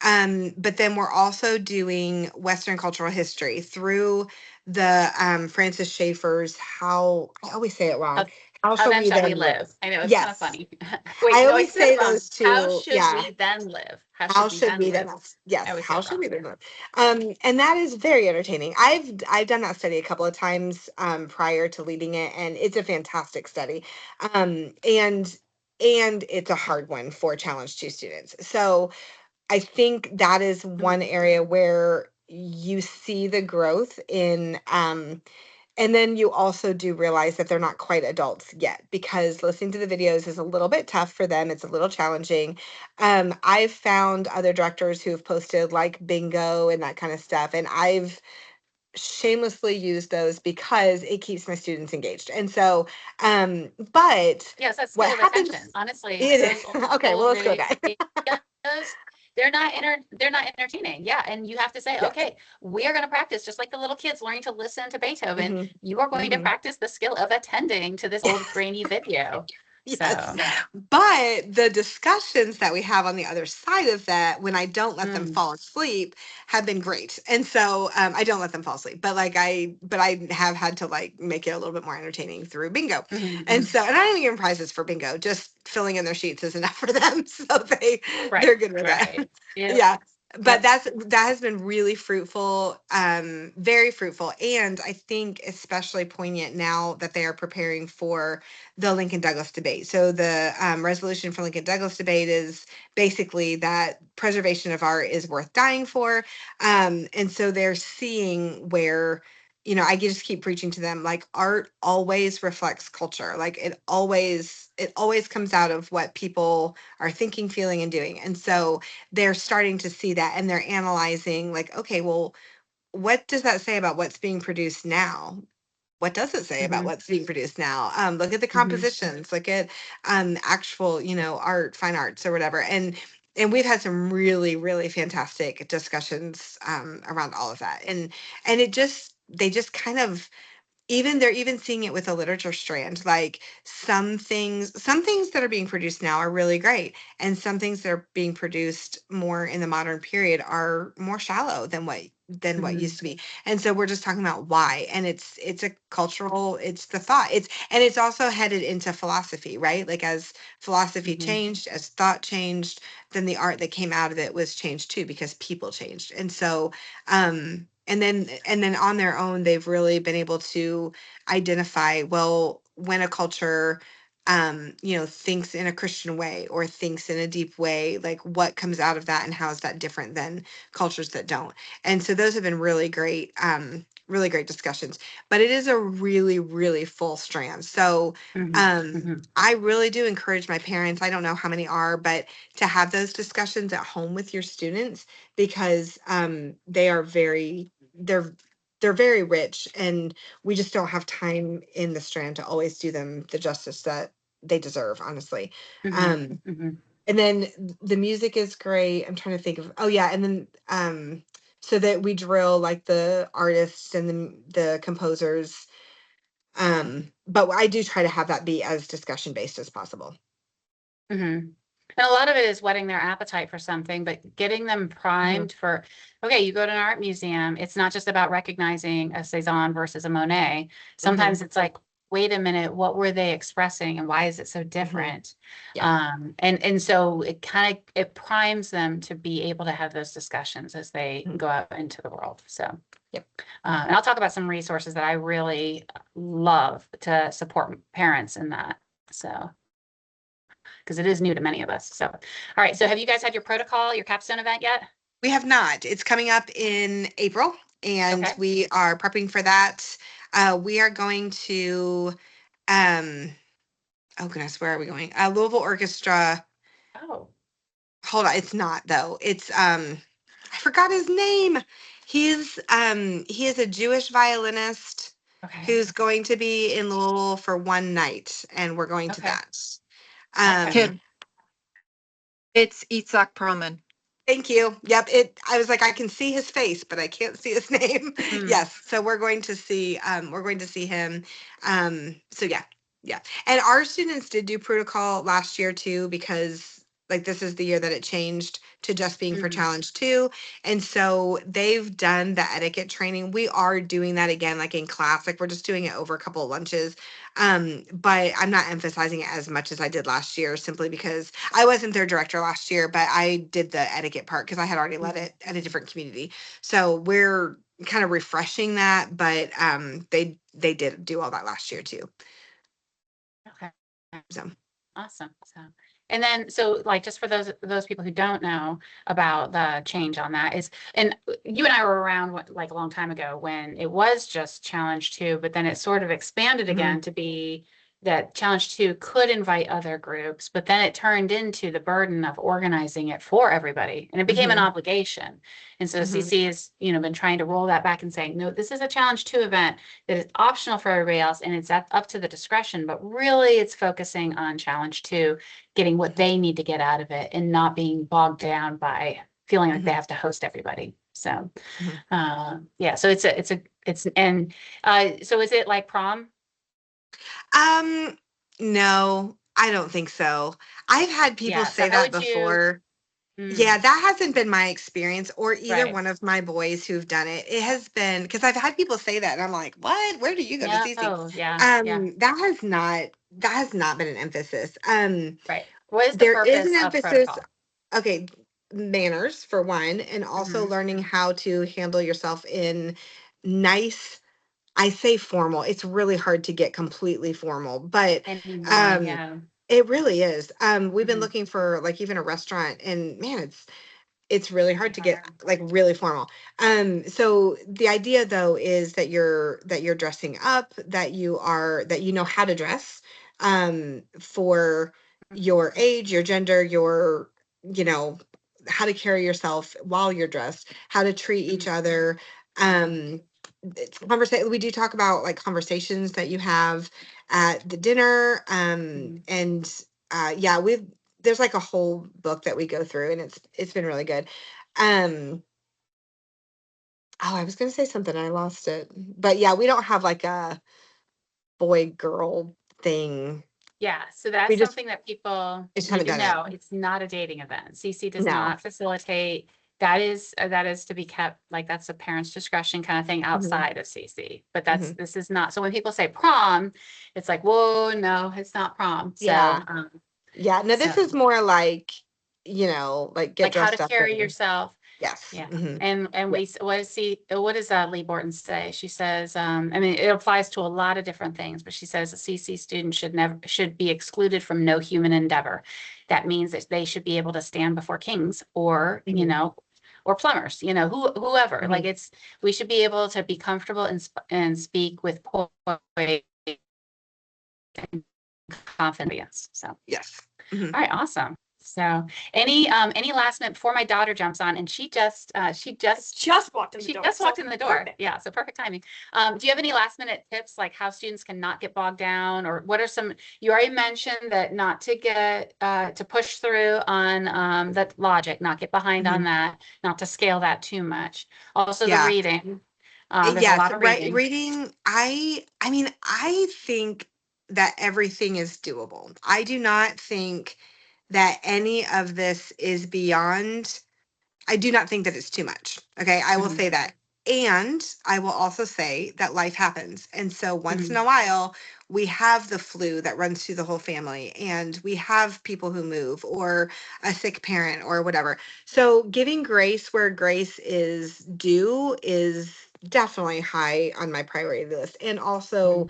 But then we're also doing Western cultural history through the Francis Schaeffer's How, I always say it wrong. How How shall then we shall then we live? I know, it's kind of Yes. funny. Wait, I no, I always said say it wrong. those How two. should Yeah. we then live? How How should we should then we then? live? Yes. I always say How it should wrong. we then live? And that is very entertaining. I've done that study a couple of times prior to leading it, and it's a fantastic study. And it's a hard one for challenge 2 students. So I think that is one area where you see the growth in and then you also do realize that they're not quite adults yet, because listening to the videos is a little bit tough for them. It's a little challenging. I've found other directors who have posted like bingo and that kind of stuff, and I've shamelessly used those because it keeps my students engaged. And so, but Yes, that's what skill retention. happens? Honestly, It those is. Okay, well, old let's go, guys. videos, they're not entertaining. Yeah. And you have to say, Yes. okay, we are going to practice just like the little kids learning to listen to Beethoven. Mhm. You are going to practice the skill of attending to this old grainy video. Yes. So, But the discussions that we have on the other side of that, when I don't let them fall asleep, have been great. And so I don't let them fall asleep, but I have had to like make it a little bit more entertaining through bingo. And so, and I don't even give them prizes for bingo, just filling in their sheets is enough for them. So they're good with that. Yeah. But that has been really fruitful, very fruitful. And I think especially poignant now that they are preparing for the Lincoln Douglas debate. So the resolution for Lincoln Douglas debate is basically that preservation of art is worth dying for. And so they're seeing where, I just keep preaching to them, like art always reflects culture. Like it always comes out of what people are thinking, feeling, and doing. And so they're starting to see that, and they're analyzing like, okay, well, what does that say about what's being produced now? What does it say about what's being produced now? Look at the compositions, look at actual, art, fine arts or whatever. And and we've had some really, really fantastic discussions around all of that. And they just kind of, they're even seeing it with a literature strand. Like some things that are being produced now are really great, and some things that are being produced more in the modern period are more shallow than what used to be. And so we're just talking about why. And it's a cultural, it's the thought. It's also headed into philosophy, right? Like as philosophy changed, as thought changed, then the art that came out of it was changed too, because people changed. And so and then on their own, they've really been able to identify, well, when a culture thinks in a Christian way or thinks in a deep way, like what comes out of that and how is that different than cultures that don't. And so those have been really great discussions. But it is a really, really full strand. So I really do encourage my parents, I don't know how many are, but to have those discussions at home with your students, because they're very rich, and we just don't have time in the strand to always do them the justice that they deserve, honestly. And then the music is great. I'm trying to think of, oh yeah, and then so that we drill like the artists and the composers. But I do try to have that be as discussion based as possible. And a lot of it is whetting their appetite for something, but getting them primed for, okay, you go to an art museum, it's not just about recognizing a Cezanne versus a Monet. Sometimes it's like, wait a minute, what were they expressing and why is it so different? And so it primes them to be able to have those discussions as they go out into the world. So and I'll talk about some resources that I really love to support parents in that. So because it is new to many of us. So, all right. So have you guys had your protocol, your capstone event yet? We have not. It's coming up in April, and we are prepping for that. We are going to, oh goodness, where are we going? Louisville Orchestra. Oh. Hold on. It's not though. It's, I forgot his name. He is a Jewish violinist who's going to be in Louisville for one night, and we're going to that. Kim, it's Itzhak Perlman. Thank you. Yep. I was like, I can see his face, but I can't see his name. Yes. So we're going to see him. So yeah. And our students did do protocol last year too, because like this is the year that it changed to just being for challenge 2. And so they've done the etiquette training. We are doing that again, like in class, like we're just doing it over a couple of lunches. But I'm not emphasizing it as much as I did last year, simply because I wasn't their director last year, but I did the etiquette part because I had already led it at a different community. So we're kind of refreshing that, but they did do all that last year too. Okay. So awesome. And then, so like, just for those people who don't know about the change on that is, and you and I were around like a long time ago when it was just challenge 2, but then it sort of expanded again to be that challenge 2 could invite other groups, but then it turned into the burden of organizing it for everybody, and it became an obligation. And so CC has, been trying to roll that back and saying, no, this is a challenge 2 event that is optional for everybody else, and it's up to the discretion, but really it's focusing on challenge 2, getting what they need to get out of it and not being bogged down by feeling like they have to host everybody. So, yeah, so so is it like prom? No, I don't think so. I've had people say that before. Yeah, that hasn't been my experience, or either one of my boys who've done it. It has been, because I've had people say that and I'm like, what? Where do you go to CC? Oh, yeah. That has not been an emphasis. Right. What is the There purpose is an of emphasis. protocol? Okay, manners for one, and also learning how to handle yourself in nice, I say formal. It's really hard to get completely formal, but it really is. We've been looking for like even a restaurant, and man, it's really hard to get like really formal. So the idea though is that you're dressing up, that you know how to dress for your age, your gender, your how to carry yourself while you're dressed, how to treat each other. We do talk about like conversations that you have at the dinner. And yeah, there's like a whole book that we go through, and it's been really good. Um, oh, I was gonna say something, I lost it. But yeah, we don't have like a boy girl thing. Yeah, so We that's just something that people just need haven't to done it. know. It's not a dating event. CC does No. not facilitate. That is to be kept, like, that's a parent's discretion kind of thing Mhm. outside of CC. But that's, Mhm. this is not, so when people say prom, it's like, whoa, no, it's not prom. So, Yeah. Yeah, no, this so is more like, you know, like get like how to dressed up carry and yourself. yes. Yeah, Mhm. and Yeah. what does Lee Borton say? She says, I mean, it applies to a lot of different things, but she says a CC student should be excluded from no human endeavor. That means that they should be able to stand before kings or, you Mhm. know, or plumbers, you know, whoever. Like Mhm. we should be able to be comfortable and speak with poise and confidence. So. Yes. Mhm. All right, awesome. So any last minute before my daughter jumps on and she just Just walked in the door. just so walked in the door. perfect. Yeah, so perfect timing. Do you have any last minute tips like how students can not get bogged down, or what are some, you already mentioned that not to get to push through on that logic, not get behind on Mhm. that, not to scale that too much. Also the Yeah. reading. There's a Yes, lot of right. reading. Reading, I mean, I think that everything is doable. I do not think that any of this is beyond, I do not think that it's too much. Okay. I will Mhm. say that. And I will also say that life happens. And so once in Mhm. a while, we have the flu that runs through the whole family, and we have people who move, or a sick parent, or whatever. So giving grace where grace is due is definitely high on my priority list. And also,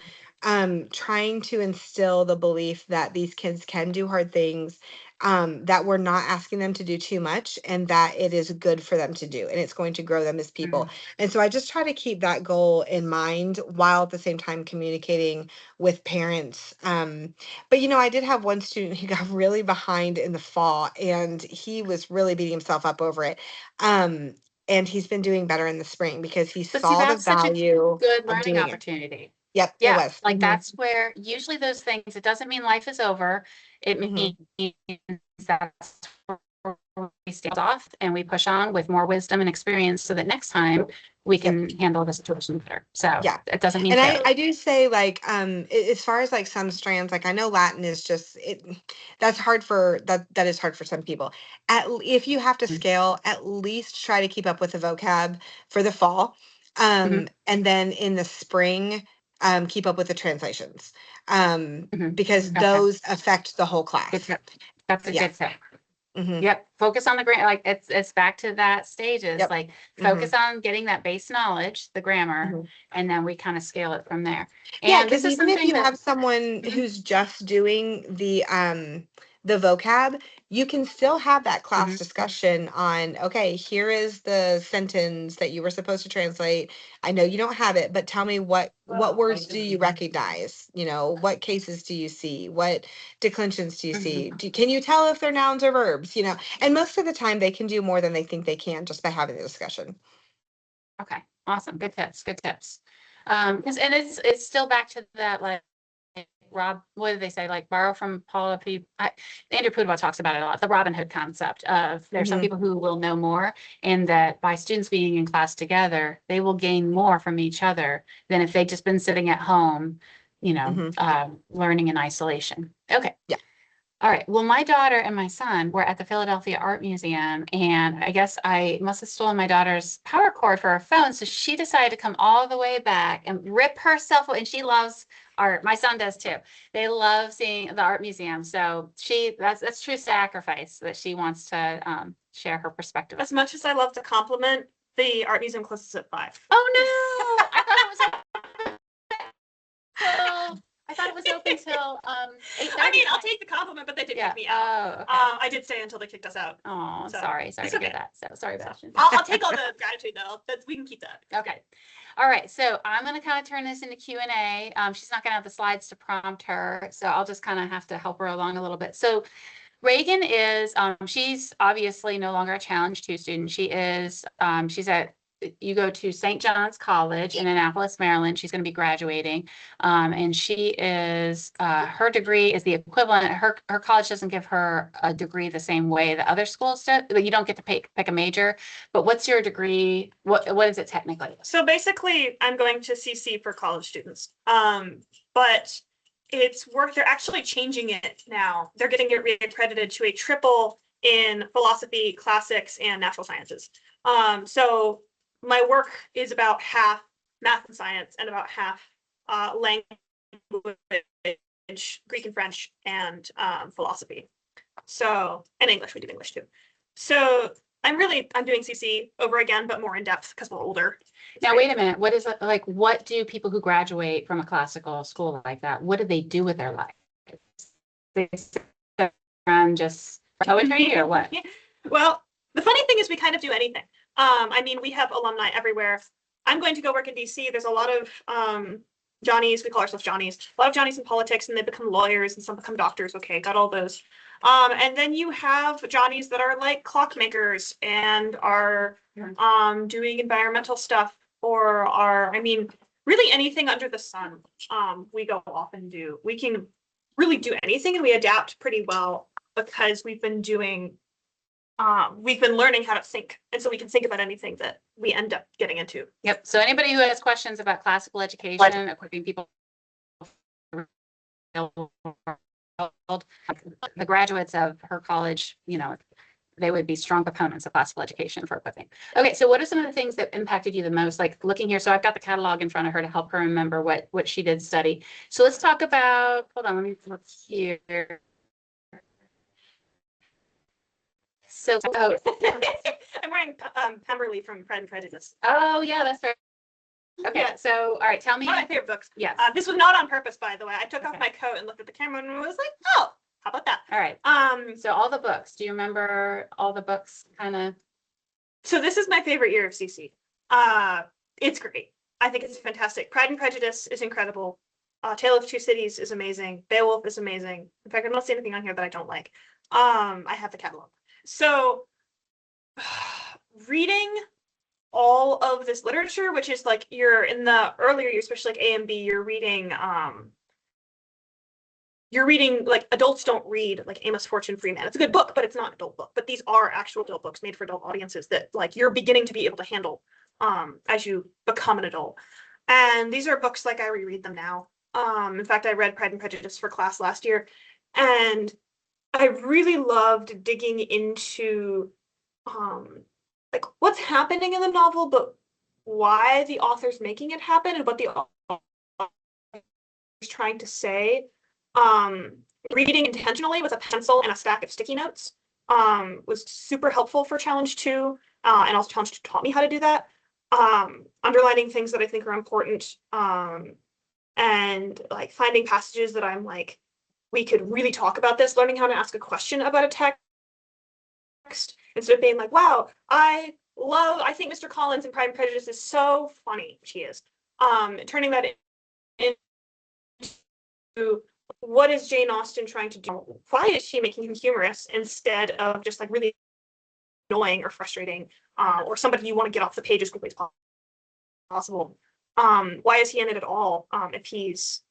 trying to instill the belief that these kids can do hard things, that we're not asking them to do too much, and that it is good for them to do, and it's going to grow them as people. And so I just try to keep that goal in mind while at the same time communicating with parents. But you know, I did have one student who got really behind in the fall, and he was really beating himself up over it. And he's been doing better in the spring because he But see, saw the that's such a value good of learning doing it. opportunity. Yep, it Yeah, was. like that's where usually those things, it doesn't mean life is over. It Mhm. means that's where we stand off and we push on with more wisdom and experience so that next time we can handle the situation better. So Yeah. it doesn't mean And failure. I do say like as far as like some strands, like I know Latin is just it, that's hard for that is hard for some people. If you have to scale, at least try to keep up with the vocab for the fall. Mhm. And then in the spring, keep up with the translations. Mhm. Because Okay, those affect the whole good class. tip. That's a Yeah. good tip. Hmm. Yep, focus on the grammar, like it's back to that stages, Yep. like Hmm. focus on getting that base knowledge, the grammar, Hmm. and then we kind of scale it from there. Yeah, And this because is even if something you that have someone Mhm. who's just doing the vocab, you can still have that class Mhm. discussion on, okay, here is the sentence that you were supposed to translate. I know you don't have it, but tell me what words do you recognize? You know, what cases do you see? What declensions do you see? Can you tell if they're nouns or verbs? You know, and most of the time they can do more than they think they can just by having the discussion. Okay, awesome. Good tips, good tips. And it's still back to that, like Rob, what did they say? Like borrow from Paula Andrew Pudewa talks about it a lot, the Robin Hood concept of there's some Mhm. people who will know more, and that by students being in class together, they will gain more from each other than if they'd just been sitting at home, Mhm. learning in isolation. Okay. Yeah. All right. Well, my daughter and my son were at the Philadelphia Art Museum, and I guess I must have stolen my daughter's power cord for her phone. So she decided to come all the way back and rip herself. And she loves art. My son does too. They love seeing the art museum. So that's true sacrifice that she wants to share her perspective. As much as I love to compliment, the art museum closes at 5. Oh no! I thought it was open till 8:30. I mean, I'll take the compliment, but they did kick me out. Oh, okay. I did stay until they kicked us out. Oh, So, sorry it's to hear okay. that. So sorry, So, Bastion. I'll take all the gratitude though. We can keep that. Okay. All right. So I'm going to kind of turn this into Q&A. She's not going to have the slides to prompt her, so I'll just kind of have to help her along a little bit. So Reagan is, she's obviously no longer a Challenge 2 student. She is, she's at you go to St. John's College in Annapolis, Maryland. She's going to be graduating. And she is, her degree is the equivalent. Her college doesn't give her a degree the same way that other schools do. You don't get to pick a major. But what's your degree? What is it technically? So basically, I'm going to CC for college students. But it's work. They're actually changing it now. They're getting it reaccredited to a triple in philosophy, classics, and natural sciences. So my work is about half math and science and about half language, Greek and French, and philosophy. So, and English, we do English too. So I'm doing CC over again, but more in depth because we're older. Now, wait a minute. What is it like? What do people who graduate from a classical school like that, what do they do with their life? They sit around just poetry or what? Well, the funny thing is we kind of do anything. I mean, we have alumni everywhere. I'm going to go work in DC. There's a lot of Johnnies, we call ourselves Johnnies, a lot of Johnnies in politics, and they become lawyers and some become doctors. Okay, got all those. And then you have Johnnies that are like clockmakers and are doing environmental stuff, or are, I mean, really anything under the sun. We go off and do. We can really do anything, and we adapt pretty well because we've been learning how to think, and so we can think about anything that we end up getting into. Yep. So anybody who has questions about classical education, equipping people for the world, the graduates of her college, you know, they would be strong proponents of classical education for equipping. Okay, so what are some of the things that impacted you the most? Like looking here, so I've got the catalog in front of her to help her remember what she did study. So let's talk about, hold on, let me look here. So, I'm wearing Pemberley from Pride and Prejudice. oh yeah, that's right. Okay, Yeah. so all right, tell me. One of my favorite books. Yes. This was not on purpose, by the way. I took off Okay. my coat and looked at the camera and was like, oh, how about that? All right. So all the books. Do you remember all the books? Kind of. So this is my favorite year of CC. It's great. I think it's fantastic. Pride and Prejudice is incredible. Tale of Two Cities is amazing. Beowulf is amazing. In fact, I don't see anything on here that I don't like. I have the catalog. So reading all of this literature, which is like you're in the earlier years, especially like A and B, you're reading like adults don't read like Amos Fortune Freeman. It's a good book, but it's not an adult book. But these are actual adult books made for adult audiences that like you're beginning to be able to handle as you become an adult. And these are books like I reread them now. In fact, I read Pride and Prejudice for class last year, and I really loved digging into like what's happening in the novel, but why the author's making it happen and what the author is trying to say. Reading intentionally with a pencil and a stack of sticky notes was super helpful for Challenge 2, and also Challenge 2 taught me how to do that. Underlining things that I think are important, and like finding passages that I'm like, we could really talk about this, learning how to ask a question about a text instead of being like, wow, I think Mr. Collins in Pride and Prejudice is so funny. She is. Turning that into what is Jane Austen trying to do? Why is she making him humorous instead of just like really annoying or frustrating, or somebody you want to get off the page as quickly as possible? Why is he in it at all? If he's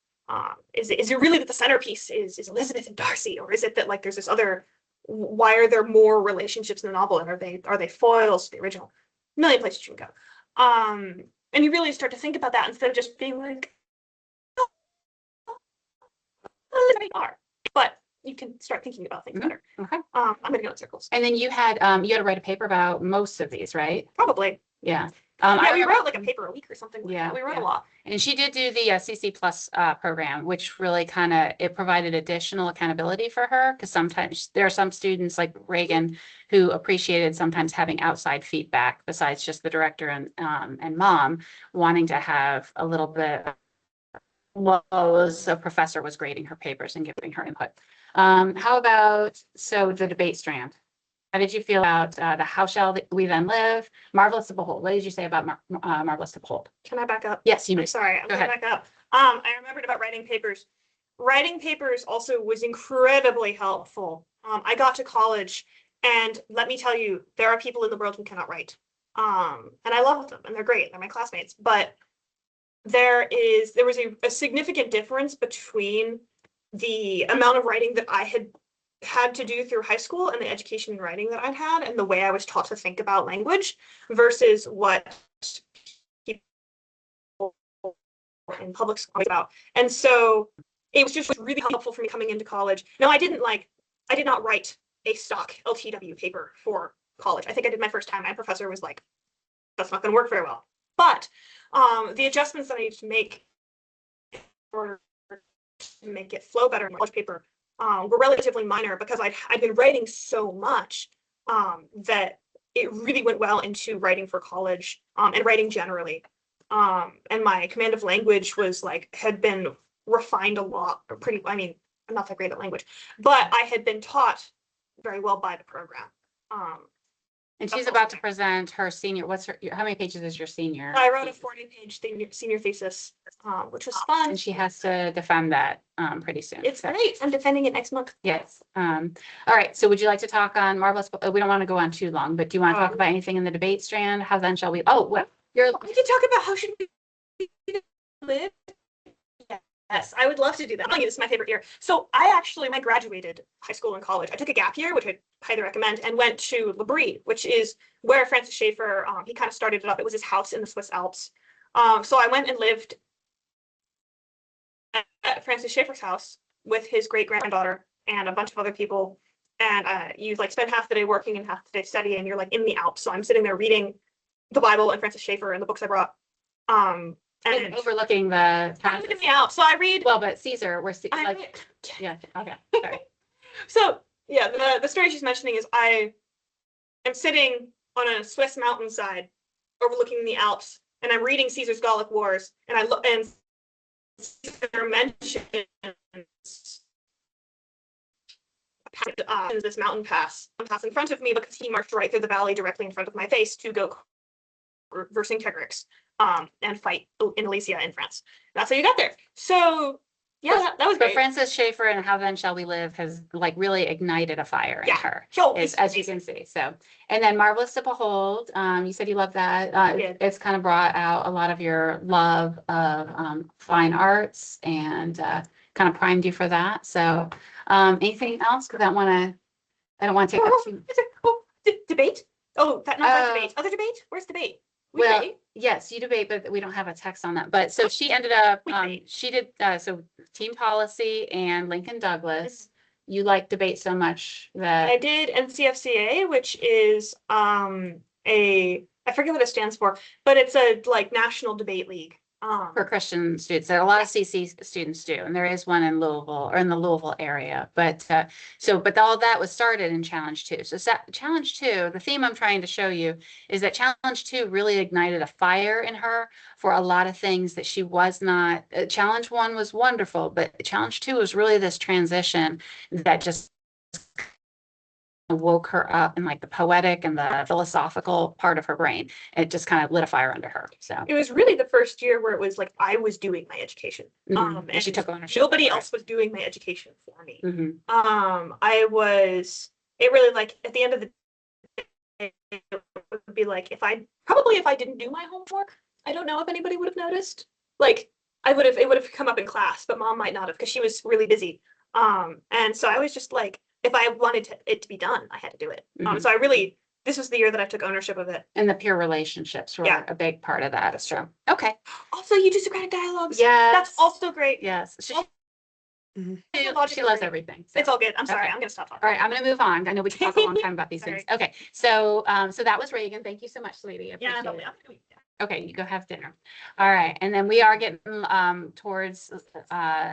is it really that the centerpiece is Elizabeth and Darcy, or is it that like there's this other? Why are there more relationships in the novel, and are they foils to the original? A million places you can go. And you really start to think about that instead of just being like, they are. But you can start thinking about things better. Okay. I'm gonna go in circles. And then you had to write a paper about most of these, right? Probably. Yeah. Yeah, I we remember- wrote like a paper a week or something. Yeah, We wrote yeah. a lot. And she did do the CC Plus program, which really it provided additional accountability for her, because sometimes there are some students like Reagan who appreciated sometimes having outside feedback besides just the director and mom wanting to have a little bit a professor was grading her papers and giving her input. How about the debate strand? How did you feel about the How Shall We Then Live? Marvelous to Behold. What did you say about Marvelous to Behold? Can I back up? Yes, you may. I'm sorry, I'm Go gonna ahead. back up. I remembered about writing papers. Writing papers also was incredibly helpful. I got to college, and let me tell you, there are people in the world who cannot write. And I love them and they're great. They're my classmates, but there was a significant difference between the amount of writing that I had to do through high school and the education in writing that I'd had and the way I was taught to think about language versus what people in public school about. And so it was just really helpful for me coming into college. No, I did not write a stock LTW paper for college. I think I did my first time. My professor was like, that's not going to work very well. But the adjustments that I needed to make in order to make it flow better in my college paper were relatively minor because I'd been writing so much that it really went well into writing for college and writing generally. And my command of language was had been refined a lot, I mean, I'm not that great at language, but I had been taught very well by the program. And she's about to present her senior, how many pages is your senior? I wrote a 40-page senior thesis, which was fun. And she has to defend that pretty soon. It's So, great. I'm defending it next month. yes. All right. So would you like to talk on Marvelous? We don't want to go on too long, but do you want to talk about anything in the debate strand? How then shall we? Oh, well, We can talk about how should we live. Yes, I would love to do that. This is my favorite year. So when I graduated high school and college, I took a gap year, which I highly recommend, and went to L'Abri, which is where Francis Schaeffer, he kind of started it up. It was his house in the Swiss Alps. So I went and lived at Francis Schaeffer's house with his great-granddaughter and a bunch of other people. And you spend half the day working and half the day studying, and you're in the Alps. So I'm sitting there reading the Bible and Francis Schaeffer and the books I brought. And overlooking the. I'm in the Alps. So I read. Well, but Caesar, yeah, okay, sorry. So yeah, the story she's mentioning is I am sitting on a Swiss mountainside overlooking the Alps, and I'm reading Caesar's Gallic Wars, and I look and Caesar mentions this mountain pass in front of me because he marched right through the valley directly in front of my face to go Vercingetorix and fight in Alesia in France. That's how you got there. So yeah, that was But great. Francis Schaeffer and How Then Shall We Live has really ignited a fire in Yeah. her, So as you can see. So, and then Marvelous to Behold, you said you love that. did. It's kind of brought out a lot of your love of fine arts and kind of primed you for that. So, anything else? Because I don't want to take up too. Debate? Oh, not Uh, debate. Other debate? Where's debate? We Well, debate. yes, you debate, but we don't have a text on that. But so she ended up, We debate. she did, so team policy and Lincoln Douglas. You like debate so much I that, did NCFCA, which is I forget what it stands for, but it's a national debate league. for Christian students, that a lot of CC students do, and there is one in Louisville or in the Louisville area. But but all that was started in Challenge 2. So Challenge 2, the theme I'm trying to show you is that Challenge 2 really ignited a fire in her for a lot of things that she was not. Challenge 1 was wonderful, but Challenge 2 was really this transition that just woke her up in the poetic and the philosophical part of her brain. It just kind of lit a fire under her. So It was really the first year where it was I was doing my education. and she And took ownership. nobody else was doing my education for me. Mhm. It really at the end of the day, it would be if I didn't do my homework, I don't know if anybody would have noticed. It would have come up in class, but mom might not have because she was really busy. And so I was just if I wanted it to be done, I had to do it. Mhm. So this was the year that I took ownership of it. And the peer relationships were Yeah. a big part of that. So, okay. Also, you do Socratic dialogues. Yes. That's also great. Yes. She Logic loves is great. everything. So. It's all good. I'm sorry. Okay. I'm gonna stop talking. All right, I'm gonna move on. I know we can talk a long time about these things. Okay, so that was Reagan. Thank you so much, sweetie. I Yeah, appreciate no, it. Okay, you go have dinner. All right, and then we are getting towards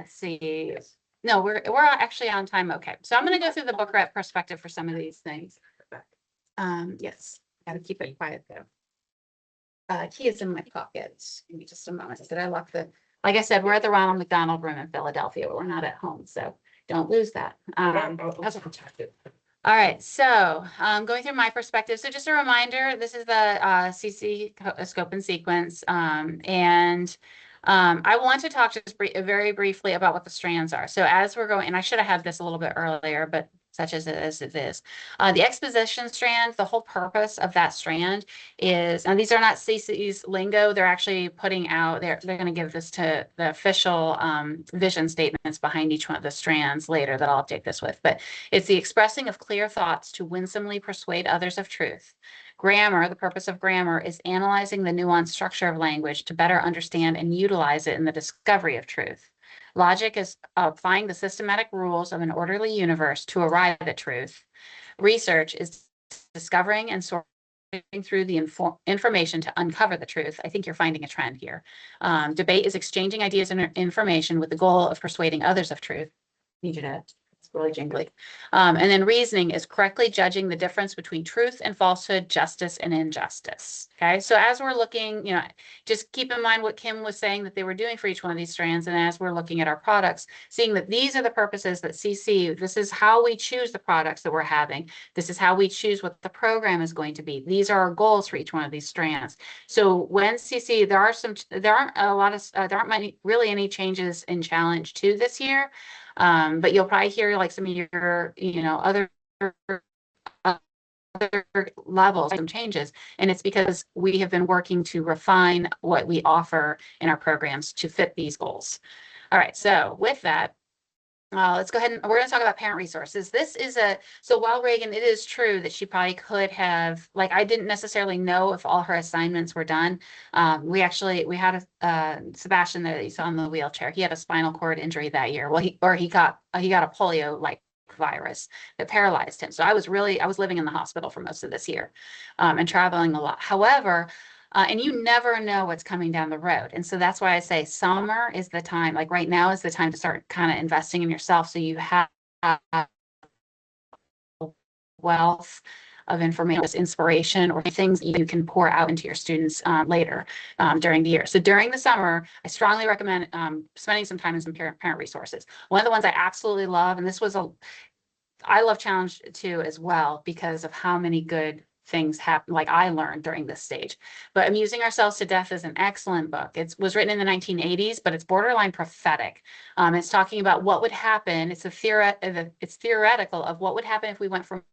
see. No, we're actually on time. Okay, so I'm gonna go through the book rep perspective for some of these things. Yes, gotta keep it quiet though. Key is in my pocket. Give me just a moment. Did I lock the? Like I said, we're at the Ronald McDonald Room in Philadelphia, but we're not at home, so don't lose that. All right, so going through my perspective. So just a reminder, this is the CC scope and sequence. And I want to talk just very briefly about what the strands are. So as we're going, and I should have had this a little bit earlier, but such as it is. The exposition strand, the whole purpose of that strand is, and these are not CC's lingo, they're actually putting out, they're going to give this to the official vision statements behind each one of the strands later that I'll update this with, but it's the expressing of clear thoughts to winsomely persuade others of truth. Grammar, the purpose of grammar is analyzing the nuanced structure of language to better understand and utilize it in the discovery of truth. Logic is applying the systematic rules of an orderly universe to arrive at truth. Research is discovering and sorting through the information to uncover the truth. I think you're finding a trend here. Debate is exchanging ideas and information with the goal of persuading others of truth. Need you to, it's really jingly. And then reasoning is correctly judging the difference between truth and falsehood, justice and injustice. Okay, so as we're looking, you know, just keep in mind what Kim was saying that they were doing for each one of these strands. And as we're looking at our products, seeing that these are the purposes that CC, this is how we choose the products that we're having. This is how we choose what the program is going to be. These are our goals for each one of these strands. So when CC, there aren't really any changes in challenge 2 this year. But you'll probably hear like some of your, you know, other levels, some changes. And it's because we have been working to refine what we offer in our programs to fit these goals. All right, so with that, let's go ahead and we're going to talk about parent resources. This is so while Reagan, it is true that she probably could have, like, I didn't necessarily know if all her assignments were done. We had Sebastian there that you saw in the wheelchair. He had a spinal cord injury that year. Well, he got a polio like virus that paralyzed him. So I was living in the hospital for most of this year and traveling a lot. However, and you never know what's coming down the road. And so that's why I say summer is the time, like right now is the time to start kind of investing in yourself. So you have wealth of information, inspiration, or things you can pour out into your students later during the year. So during the summer, I strongly recommend spending some time in some parent resources. One of the ones I absolutely love, and I love Challenge 2 as well because of how many good things happen, like I learned during this stage. But Amusing Ourselves to Death is an excellent book. It was written in the 1980s, but it's borderline prophetic. It's talking about what would happen. It's theoretical of what would happen if we went from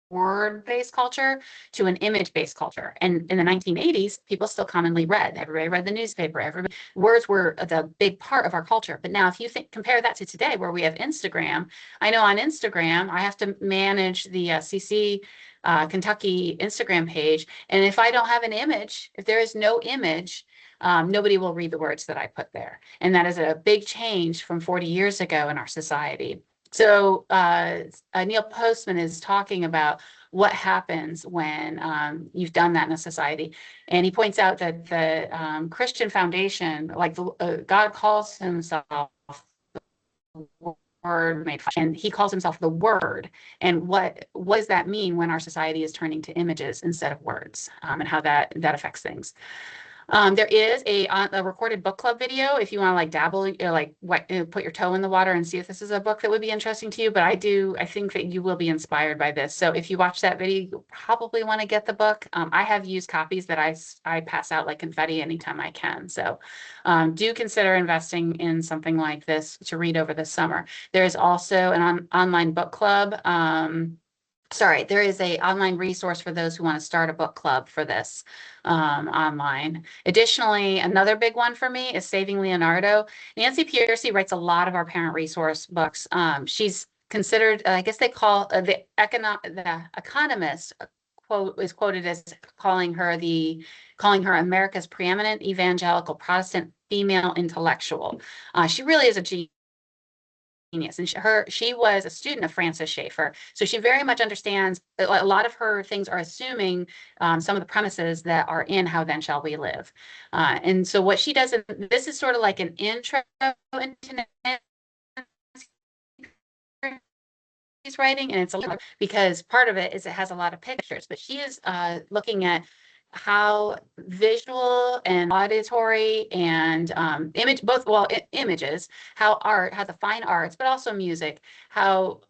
word-based culture to an image-based culture. And in the 1980s, people still commonly read. Everybody read the newspaper. Words were the big part of our culture. But now if you compare that to today where we have Instagram, I know on Instagram, I have to manage the CC Kentucky Instagram page. And if I don't have an image, if there is no image, nobody will read the words that I put there. And that is a big change from 40 years ago in our society. So Neil Postman is talking about what happens when you've done that in a society. And he points out that the Christian foundation, like God calls himself the Word made flesh, and he calls himself the Word. And what does that mean when our society is turning to images instead of words, and how that affects things. There is a recorded book club video if you want to like dabble, put your toe in the water and see if this is a book that would be interesting to you. But I think that you will be inspired by this. So if you watch that video, you probably want to get the book. I have used copies that I pass out like confetti anytime I can. So do consider investing in something like this to read over the summer. There is also an online book club. There is an online resource for those who want to start a book club for this online. Additionally, another big one for me is Saving Leonardo. Nancy Pearcey writes a lot of our parent resource books. She's considered, I guess they call the Economist is quoted as calling her America's preeminent evangelical Protestant female intellectual. She really is a genius. And she was a student of Francis Schaeffer, so she very much understands. A lot of her things are assuming some of the premises that are in How Then Shall We Live, and so what she does, this is sort of like an intro into Nancy's writing, and it's because part of it is it has a lot of pictures, but she is looking at how visual and auditory and images, how the fine arts, but also music, how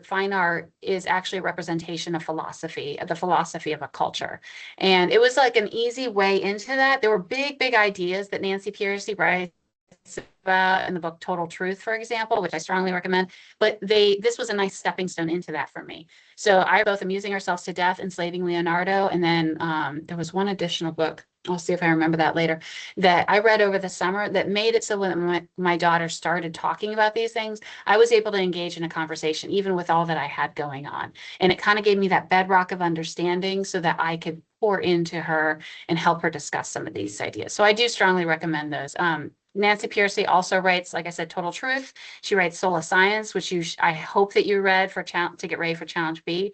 fine art is actually a representation of philosophy, of the philosophy of a culture. And it was like an easy way into that. There were big ideas that Nancy Pearcey writes about in the book Total Truth, for example, which I strongly recommend. But this was a nice stepping stone into that for me. So I both Amusing Ourselves to Death, Enslaving Leonardo, and then there was one additional book. I'll see if I remember that later, that I read over the summer that made it so when my daughter started talking about these things, I was able to engage in a conversation, even with all that I had going on. And it kind of gave me that bedrock of understanding so that I could pour into her and help her discuss some of these ideas. So I do strongly recommend those. Nancy Piercy also writes, like I said, Total Truth. She writes Soul of Science, which I hope that you read to get ready for Challenge B.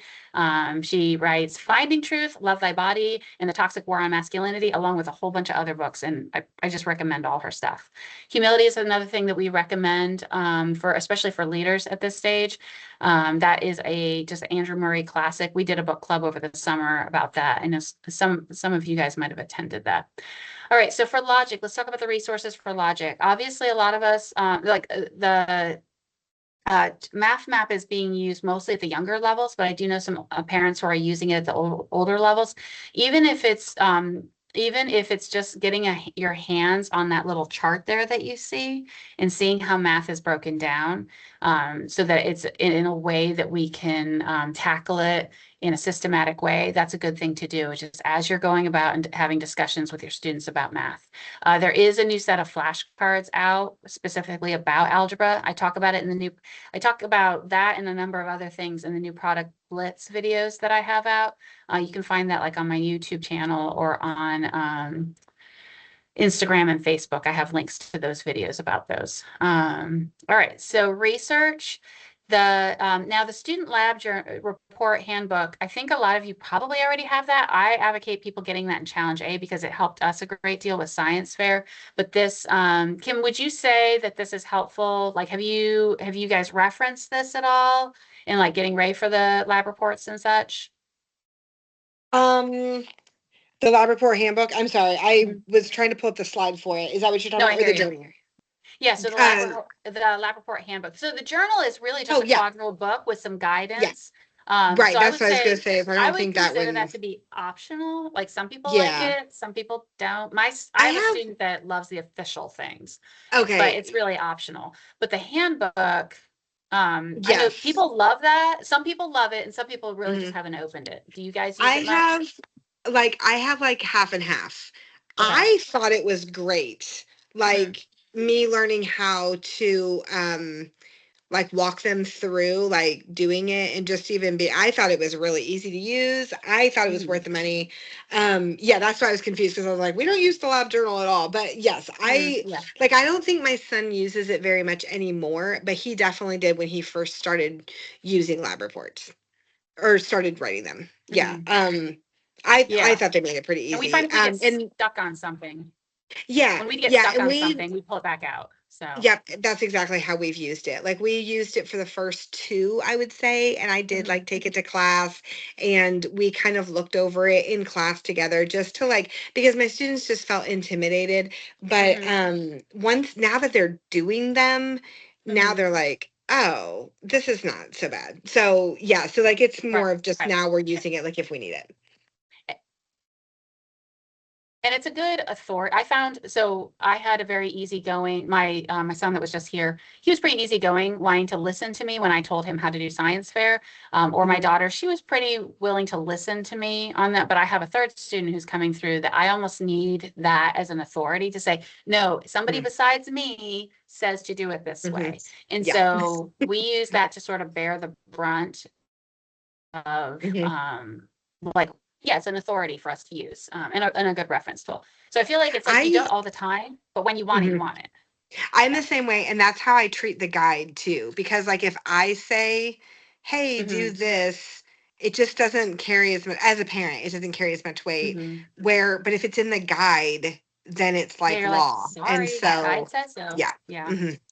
She writes Finding Truth, Love Thy Body, and The Toxic War on Masculinity, along with a whole bunch of other books. And I just recommend all her stuff. Humility is another thing that we recommend especially for leaders at this stage. That is just Andrew Murray classic. We did a book club over the summer about that. I know some of you guys might have attended that. All right, so for logic, let's talk about the resources for logic. Obviously, a lot of us, the Math Map is being used mostly at the younger levels, but I do know some parents who are using it at the older levels. Even if it's just getting your hands on that little chart there that you see and seeing how math is broken down, so that it's in a way that we can tackle it in a systematic way, that's a good thing to do, which is as you're going about and having discussions with your students about math. There is a new set of flashcards out specifically about algebra. I talk about that and a number of other things in the new Product Blitz videos that I have out. You can find that like on my YouTube channel or on Instagram and Facebook. I have links to those videos about those. All right, so research. Now the student lab report handbook, I think a lot of you probably already have that. I advocate people getting that in Challenge A because it helped us a great deal with science fair. But this, Kim, would you say that this is helpful? Like, have you guys referenced this at all in like getting ready for the lab reports and such? The lab report handbook. I'm sorry, I was trying to pull up the slide for it. Is that what you're talking No, I about? Or the hear you. journal? Yeah, so the lab report handbook. So the journal is really just a quadro book with some guidance. Right, so that's what I was gonna say. If I I don't would think that consider one. that to be optional. Like some people like it, some people don't. I have a student that loves the official things, but Okay, it's really optional. But the handbook, I know yes. people love that. Some people love it, and some people really just haven't opened it. Do you guys use it much? I have like half and half. Okay. I thought it was great. Like me learning how to like walk them through like doing it and just even I thought it was really easy to use. I thought it was worth the money. Yeah, that's why I was confused because I was like, we don't use the lab journal at all. But yes, I don't think my son uses it very much anymore, but he definitely did when he first started using lab reports or started writing them. Yeah. I thought they made it pretty easy. And we find if we get stuck on something. Yeah. When we get stuck on something, we pull it back out. So yep, that's exactly how we've used it. Like we used it for the first two, I would say, and I did like take it to class and we kind of looked over it in class together just to like because my students just felt intimidated. But now that they're doing them, now they're like, oh, this is not so bad. So yeah, so like it's more of just now we're using it like if we need it. And it's a good authority. I found, so I had a very easygoing, my son that was just here, he was pretty easygoing, wanting to listen to me when I told him how to do science fair. Or my daughter, she was pretty willing to listen to me on that. But I have a third student who's coming through that I almost need that as an authority to say, no, somebody besides me says to do it this way. And so we use that to sort of bear the brunt of it's an authority for us to use and a good reference tool. So I feel like it's like you do it all the time, but when you want it, you want it. I'm the same way. And that's how I treat the guide too. Because like if I say, hey, do this, it just doesn't carry as much as a parent, it doesn't carry as much weight. But if it's in the guide, then it's like law. Sorry, and so guide says so. Yeah.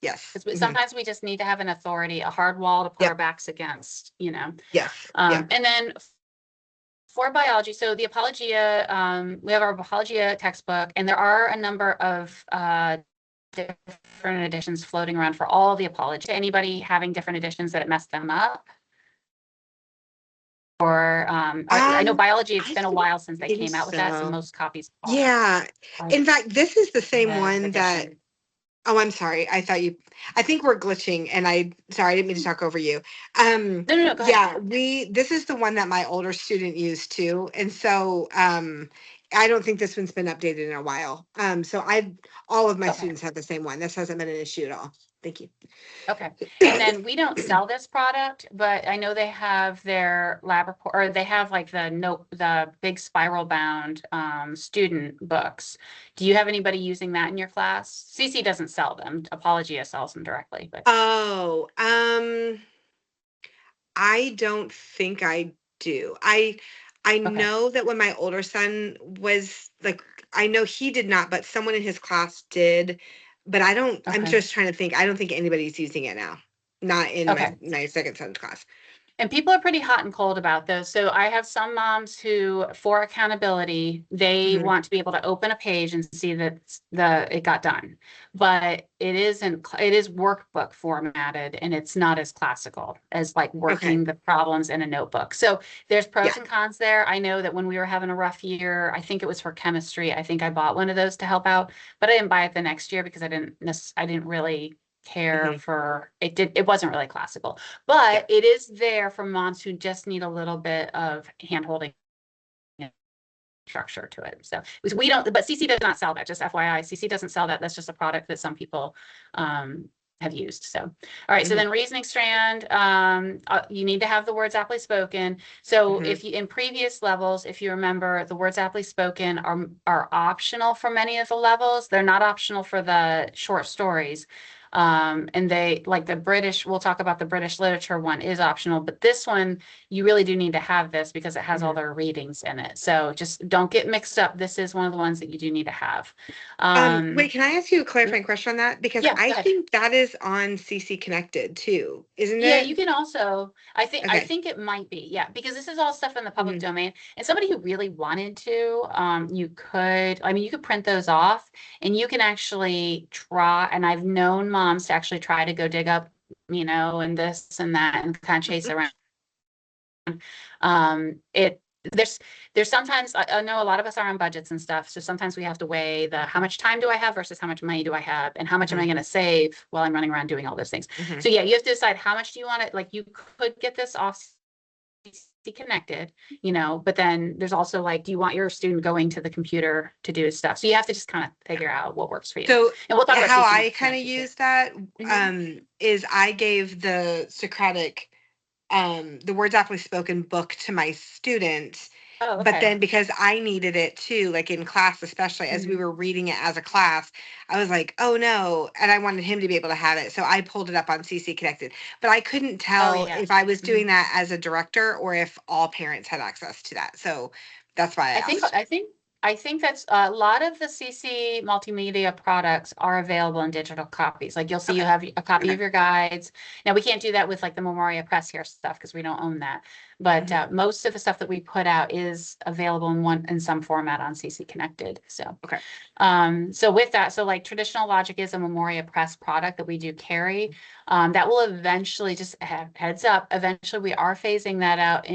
Yes. Sometimes we just need to have an authority, a hard wall to put our backs against, Yes. And then for biology, so the Apologia, we have our Apologia textbook, and there are a number of different editions floating around for all the Apologia. Anybody having different editions that it messed them up? Or I know biology, it's been a while since they came out with that, so most copies. Yeah. In fact, this is the same one that Oh, I'm sorry. I think we're glitching and sorry, I didn't mean to talk over you. No, go ahead. Yeah, this is the one that my older student used too. And so, I don't think this one's been updated in a while. So all of my Okay. students have the same one. This hasn't been an issue at all. Thank you. Okay, and then we don't sell this product, but I know they have their lab report, or they have like the big spiral bound student books. Do you have anybody using that in your class? CC doesn't sell them. Apologia sells them directly, but Oh, I don't think I do. I okay, know that when my older son was like, I know he did not, but someone in his class did. But I'm okay, just trying to think. I don't think anybody's using it now. Not in okay. my second son's class. And people are pretty hot and cold about those. So I have some moms who, for accountability, they Mhm. want to be able to open a page and see that it got done. But it is workbook formatted, and it's not as classical as like Okay. working the problems in a notebook. So there's pros Yeah. and cons there. I know that when we were having a rough year, I think it was for chemistry. I think I bought one of those to help out, but I didn't buy it the next year because I didn't really care Mhm. for it. It wasn't really classical, Yeah. but it is there for moms who just need a little bit of hand holding structure to it. So we don't, but CC does not sell that, just FYI. CC doesn't sell that. That's just a product that some people have used. So, all right. So Mhm. then reasoning strand, you need to have the words aptly spoken. So Mhm. if you, in previous levels, if you remember, the words aptly spoken are optional for many of the levels. They're not optional for the short stories. And they, like the British, we'll talk about the British literature one is optional, but this one, you really do need to have this because it has all Mhm. their readings in it. So just don't get mixed up. This is one of the ones that you do need to have. Wait, can I ask you a clarifying question on that? Because Yeah, go I ahead. think that is on CC Connected too, isn't Yeah, it? you can also, I Okay. think it might be, yeah, because this is all stuff in the public Mhm. domain. And somebody who really wanted to, you could, I mean, you could print those off and you can actually try, and I've known moms to actually try to go dig up, and this and that and kind of chase around. It there's sometimes I know a lot of us are on budgets and stuff, so sometimes we have to weigh the how much time do I have versus how much money do I have and how much am I Mhm. going to save while I'm running around doing all those things. Mhm. So yeah, you have to decide how much do you want it. Like you could get this off CC Connected, but then there's also like, do you want your student going to the computer to do stuff? So you have to just kind of figure out what works for you. So And we'll talk about how CC I kind of Connected too. use that Mhm. is I gave the Socratic the words aptly spoken book to my students, Oh, but okay. then because I needed it too, like in class, especially as we Mhm. were reading it as a class, I was like, oh no, and I wanted him to be able to have it, so I pulled it up on CC Connected, but I couldn't Oh, tell yeah. if I was doing Mhm. that as a director or if all parents had access to that, so that's why I I think asked. I think I think that's a lot of the CC multimedia products are available in digital copies. Like you'll see you Okay. have a copy Okay. of your guides. Now we can't do that with like the Memoria Press here stuff because we don't own that. But Mhm. most of the stuff that we put out is available in some format on CC Connected. So Okay. so with that, so like Traditional Logic is a Memoria Press product that we do carry. That will eventually, just have heads up, eventually we are phasing that out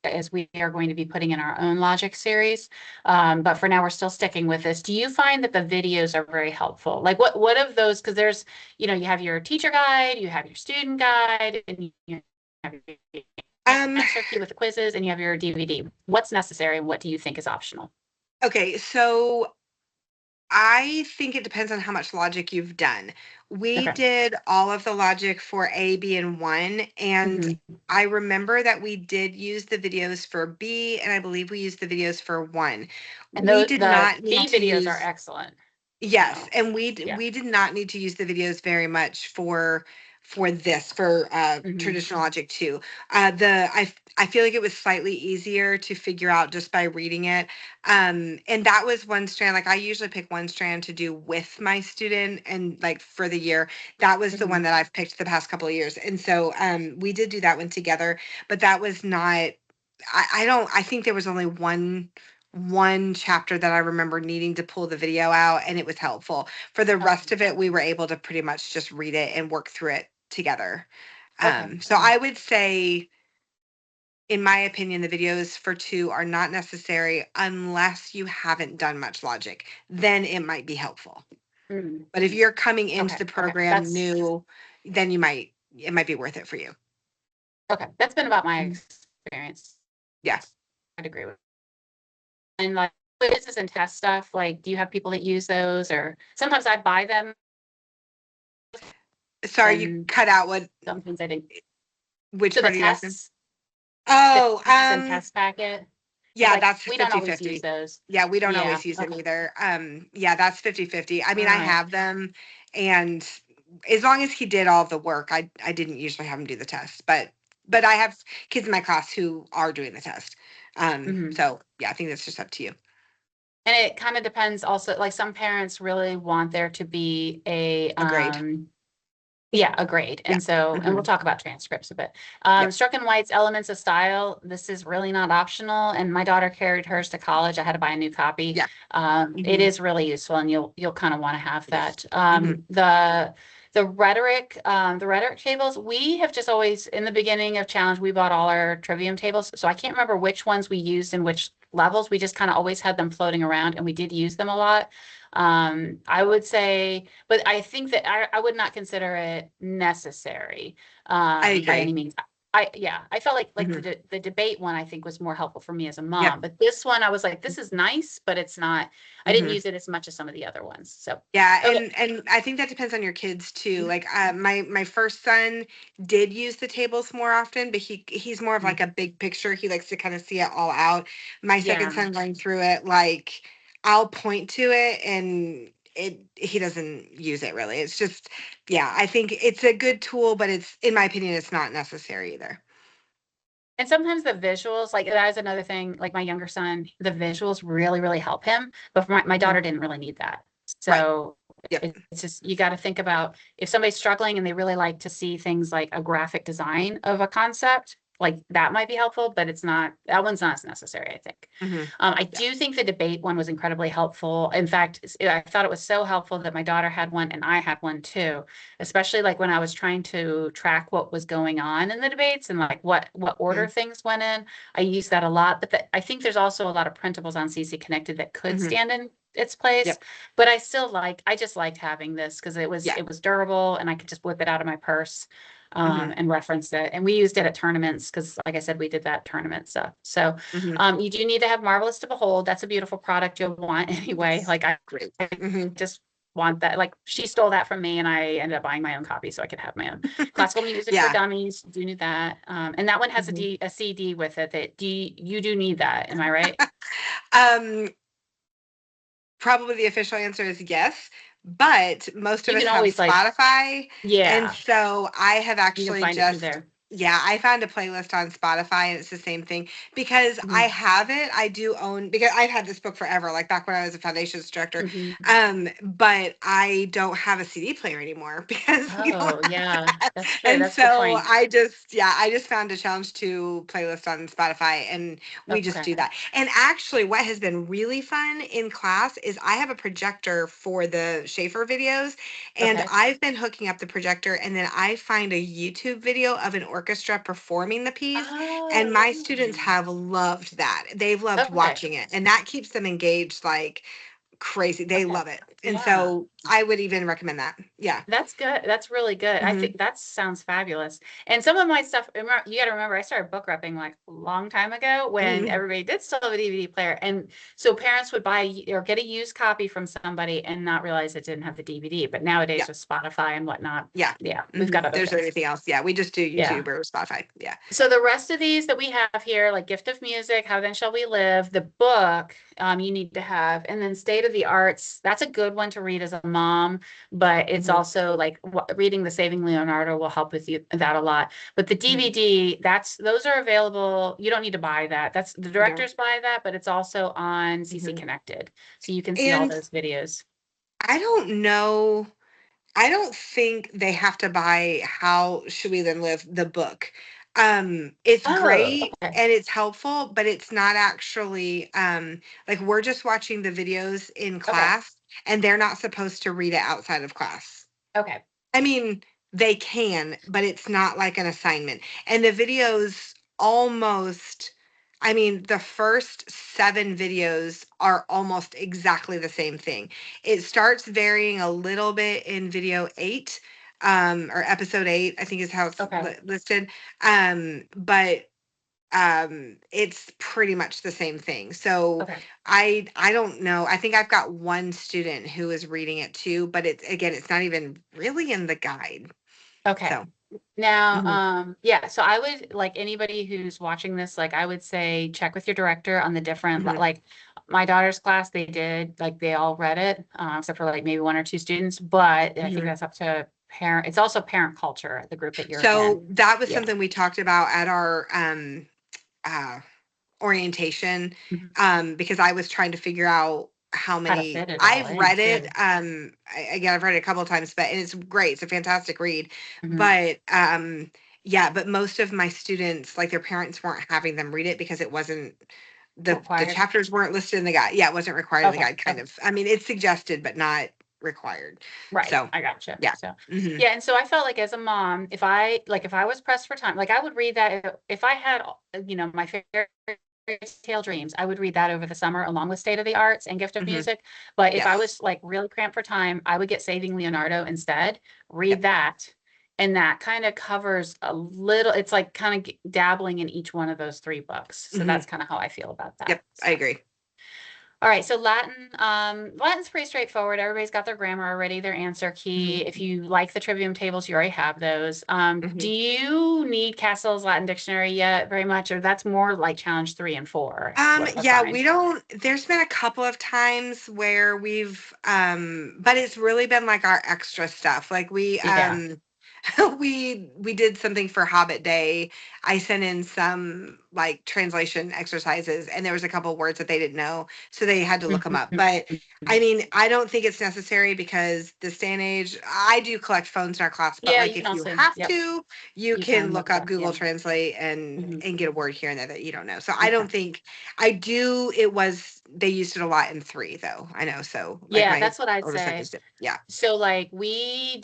as we are going to be putting in our own Logic series. But for now, we're still sticking with this. Do you find that the videos are very helpful? Like what of those, because there's, you have your teacher guide, you have your student guide, and you have your Um, answer key with the quizzes, and you have your DVD. What's necessary and what do you think is optional? okay, so I think it depends on how much logic you've done. We Okay. did all of the logic for A, B, and one, and Mhm. I remember that we did use the videos for B, and I believe we used the videos for one. And We did the not need B to videos are use, excellent. yes, So and yeah. we did not need to use the videos very much for this for Mhm. traditional logic 2. I feel like it was slightly easier to figure out just by reading it, and that was one strand. Like I usually pick one strand to do with my student, and like for the year, that was the one Mhm. that I've picked the past couple of years, and so we did do that one together, but that was not, I don't, I think there was only one chapter that I remember needing to pull the video out, and it was helpful. For the rest Okay. of it, we were able to pretty much just read it and work through it together. Okay. So I would say, in my opinion, the videos for 2 are not necessary unless you haven't done much logic. Then it might be helpful. Mm, But if you're coming into Okay, the okay, program that's- new, then it might be worth it for you. Okay, that's been about my Mhm. experience. Yeah. I'd agree with. And like quizzes and test stuff, like, do you have people that use those, or sometimes I buy them, Sorry, you and cut out sometimes I didn't. which So the part are you asking? tests, Oh, quiz and test packet, 'cause, yeah, like, that's we don't always 50-50. use those. Yeah, we don't Yeah, always use them okay, either. Yeah, that's 50-50. I mean, I alright, have them, and as long as he did all the work, I didn't usually have him do the test, but I have kids in my class who are doing the test. mhm. So yeah, I think that's just up to you. And it kind of depends also, like, some parents really want there to be a A grade. yeah, a grade. Yeah. And so, and we'll Mhm. talk about transcripts a bit. Yep. Struck and White's Elements of Style, this is really not optional. And my daughter carried hers to college. I had to buy a new copy. Yeah. It Mhm. is really useful, and you'll kind of want to have It is. that. Mhm. The rhetoric tables, we have just always, in the beginning of Challenge, we bought all our trivium tables. So I can't remember which ones we used in which levels. We just kind of always had them floating around, and we did use them a lot. I would say, but I think that I would not consider it necessary I by any agree. means. Yeah, I felt like Mhm. the debate one I think was more helpful for me as a Yep. mom, but this one I was like, this is nice, but it's not, I didn't Mhm. use it as much as some of the other ones. So Yeah, okay. and I think that depends on your kids too. Mhm. Like my first son did use the tables more often, but he's more of like a big picture. He likes to kind of see it all out. My second Yeah. son going through it, like I'll point to it and he doesn't use it really. It's just yeah, I think it's a good tool, but it's in my opinion, it's not necessary either. And sometimes the visuals, like that is another thing, like my younger son, the visuals really, really help him. But for my Mhm. daughter didn't really need that. Right. So Yep. it's just, you got to think about if somebody's struggling and they really like to see things like a graphic design of a concept, like that might be helpful, but it's not, that one's not as necessary, I think. Mhm. I Yeah. do think the debate one was incredibly helpful. In fact, I thought it was so helpful that my daughter had one and I had one too, especially like when I was trying to track what was going on in the debates and like what order Mhm. things went in. I use that a lot, but I think there's also a lot of printables on CC Connected that could Mhm. stand in its place. Yep. But I just liked having this because Yeah. it was durable and I could just whip it out of my purse Mhm. and reference it. And we used it at tournaments because, like I said, we did that tournament stuff. So Mhm. you do need to have Marvelous to Behold. That's a beautiful product you'll want anyway. Like Great. I Mhm. just want that. Like she stole that from me and I ended up buying my own copy so I could have my own. Classical Music for Yeah. Dummies, do need that. And that one has Mhm. a CD with it that you do need that. Am I right? Um, Probably the official answer is yes, but most of You us can have always like, Spotify, and yeah, so I have you can actually find it through just there. yeah, I found a playlist on Spotify and it's the same thing because I Mhm. have it. I do own because I've had this book forever, like back when I was a foundations instructor. Mhm. But I don't have a CD player anymore because we don't Oh, have yeah, that. that's true. And That's a good so point. I just found a challenge to playlist on Spotify and we just Okay. do that. And actually what has been really fun in class is I have a projector for the Schaefer videos and Okay. I've been hooking up the projector and then I find a YouTube video of an orchestra performing the piece and my students Oh, have loved that. They've loved okay. watching it and that keeps them engaged like crazy. They Okay. love it. And Yeah. so I would even recommend that. Yeah. That's good. That's really good. I Mhm. think that sounds fabulous. And some of my stuff, you got to remember, I started book repping like a long time ago when Mhm. everybody did still have a DVD player. And so parents would buy or get a used copy from somebody and not realize it didn't have the DVD. But nowadays Yeah. with Spotify and whatnot, Yeah. yeah, we've got other There's things. anything else. Yeah. We just do Yeah. YouTube or Spotify. Yeah. So the rest of these that we have here, like Gift of Music, How Then Shall We Live, the book, you need to have, and then State of the Arts. That's a good one to read as a mom, but it's Mhm. also like reading the Saving Leonardo will help with you that a lot. But the Mhm. DVD, those are available. You don't need to buy that. That's the Yeah. directors buy that, but it's also on CC Mhm. Connected, so you can see all And those videos. I don't know. I don't think they have to buy How Should We Then Live the book. It's Oh, great okay, and it's helpful, but it's not actually like we're just watching the videos in okay, class and they're not supposed to read it outside of class. okay. I mean, they can, but it's not like an assignment. And the videos almost I mean, the first 7 videos are almost exactly the same thing. It starts varying a little bit in video 8, or episode 8, I think is how it's Okay. listed. But it's pretty much the same thing. So Okay. I don't know. I think I've got one student who is reading it too, but it's not even really in the guide. Okay. So Now, Mhm. yeah, so I would like anybody who's watching this, like I would say check with your director on the different, Mhm. like my daughter's class, they did, like they all read it, except for like maybe 1 or 2 students, but I think Mhm. that's up to parent. It's also parent culture, the group that you're So in. that was Yeah. something we talked about at our uh orientation, Mhm. because I was trying to figure out how How to many. fit it all I've in read it, too. again, I've read it a couple of times, but and it's great. It's a fantastic read. Mhm. But yeah, but most of my students, like their parents weren't having them read it because it wasn't the Required. chapters weren't listed in the guide. Yeah, it wasn't required in the Okay. guide, kind of. I mean, it's suggested, but not required. Right, So I gotcha. yeah. So, Hmm. yeah, and so I felt like as a mom, if I was pressed for time, like I would read that if I had, my fairy tale dreams, I would read that over the summer along with State of the Arts and Gift of Hmm. Music. But if I Yes. was like really cramped for time, I would get Saving Leonardo instead, read Yep. that. And that kind of covers a little, it's like kind of dabbling in each one of those 3 books. So Hmm. that's kind of how I feel about that. Yep, I So. agree. All right, so Latin's pretty straightforward. Everybody's got their grammar already, their answer key. Hmm. If you like the trivium tables, you already have those. Hmm. Do you need Castle's Latin Dictionary yet very much, or that's more like challenge 3 and 4 is what I Yeah, find. we don't, there's been a couple of times where we've, but it's really been like our extra stuff. Like Yeah. we did something for Hobbit Day. I sent in some like translation exercises, and there was a couple words that they didn't know, so they had to look them up. But I mean, I don't think it's necessary because this day and age, I do collect phones in our class, but Yeah, like you can if you also, have yep, to, you you can can look look it up up. Yeah. Google Translate and Mhm. get a word here and there that you don't know. So I Okay. don't think I do. It was they used it a lot in 3 though. I know. So like Yeah, my that's what I'd older son say. used it. Yeah. So like we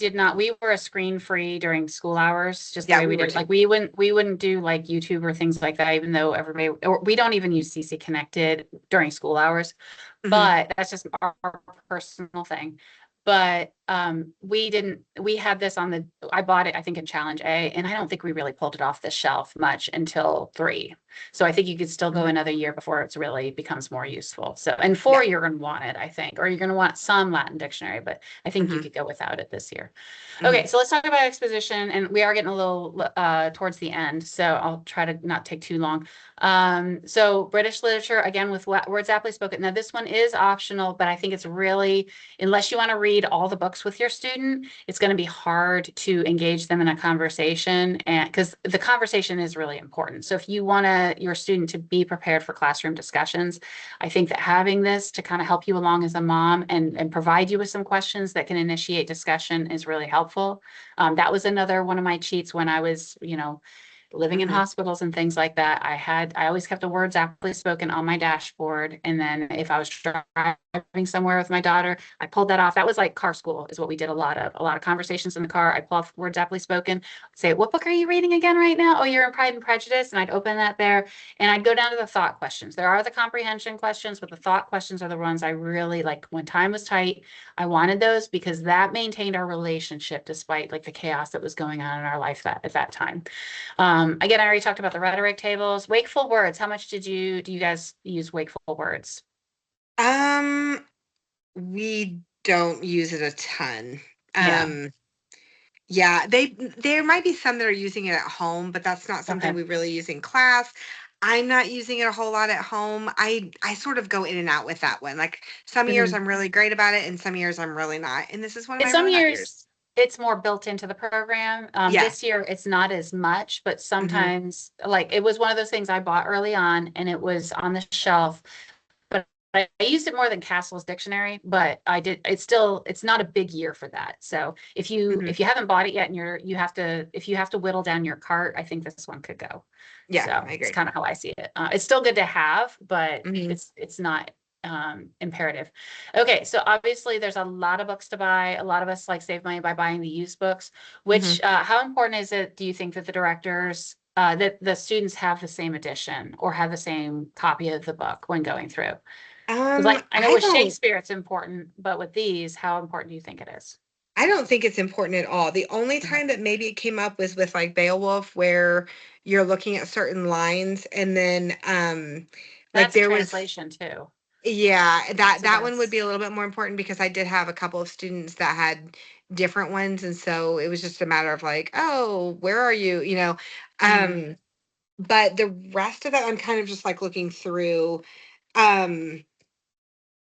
were a screen free during school hours, just the Yeah, way we we were did it. too. Like we wouldn't do like YouTube or things like that, even though everybody, or we don't even use CC Connected during school hours, Hmm. but that's just our personal thing. But we had this on I bought it, I think in Challenge A, and I don't think we really pulled it off the shelf much until 3. So I think you could still go Hmm. another year before it's really becomes more useful. So, and Yeah. 4, you're going to want it, I think, or you're going to want some Latin dictionary, but I think you Hmm. could go without it this year. Hmm. Okay, so let's talk about exposition, and we are getting a little towards the end, so I'll try to not take too long. So British literature, again, with words aptly spoken. Now, this one is optional, but I think it's really, unless you want to read all the books with your student, it's going to be hard to engage them in a conversation, and because the conversation is really important. So if you want your student to be prepared for classroom discussions, I think that having this to kind of help you along as a mom and provide you with some questions that can initiate discussion is really helpful. That was another one of my cheats when I was, living in Hmm. hospitals and things like that. I always kept the words aptly spoken on my dashboard. And then if I was driving somewhere with my daughter, I pulled that off. That was like car school is what we did a lot of conversations in the car. I pull off words aptly spoken, say, what book are you reading again right now? Oh, you're in Pride and Prejudice. And I'd open that there and I'd go down to the thought questions. There are the comprehension questions, but the thought questions are the ones I really like. When time was tight, I wanted those because that maintained our relationship despite like the chaos that was going on in our life at that time. Again, I already talked about the rhetoric tables. Wakeful words. How much do you guys use wakeful words? Um, we don't use it a ton. Yeah. Yeah, there might be some that are using it at home, but that's not something Okay. we really use in class. I'm not using it a whole lot at home. I sort of go in and out with that one. Like some years Mhm. I'm really great about it, and some years I'm really not. And this is one of In my some really not years, years. it's more built into the program. Yeah. This year, it's not as much, but Hmm. sometimes, like, it was one of those things I bought early on and it was on the shelf. But I used it more than Castle's dictionary, but it's not a big year for that. So Hmm. if you haven't bought it yet and if you have to whittle down your cart, I think this one could go. Yeah, So I it's agree. kind of how I see it. It's still good to have, but Hmm. it's not imperative. Okay, so obviously there's a lot of books to buy. A lot of us like save money by buying the used books, Hmm. which how important is it, do you think, that the directors that the students have the same edition or have the same copy of the book when going through? 'Cause like, I know with don't- Shakespeare it's important, but with these, how important do you think it is? I don't think it's important at all. The only Okay. time that maybe it came up was with like Beowulf, where you're looking at certain lines, and then like That's a there was, translation too. yeah, that So that one would that's- be a little bit more important because I did have a couple of students that had different ones, and so it was just a matter of like, oh, where are you? You know, Mhm. but the rest of it, I'm kind of just like looking through. Um,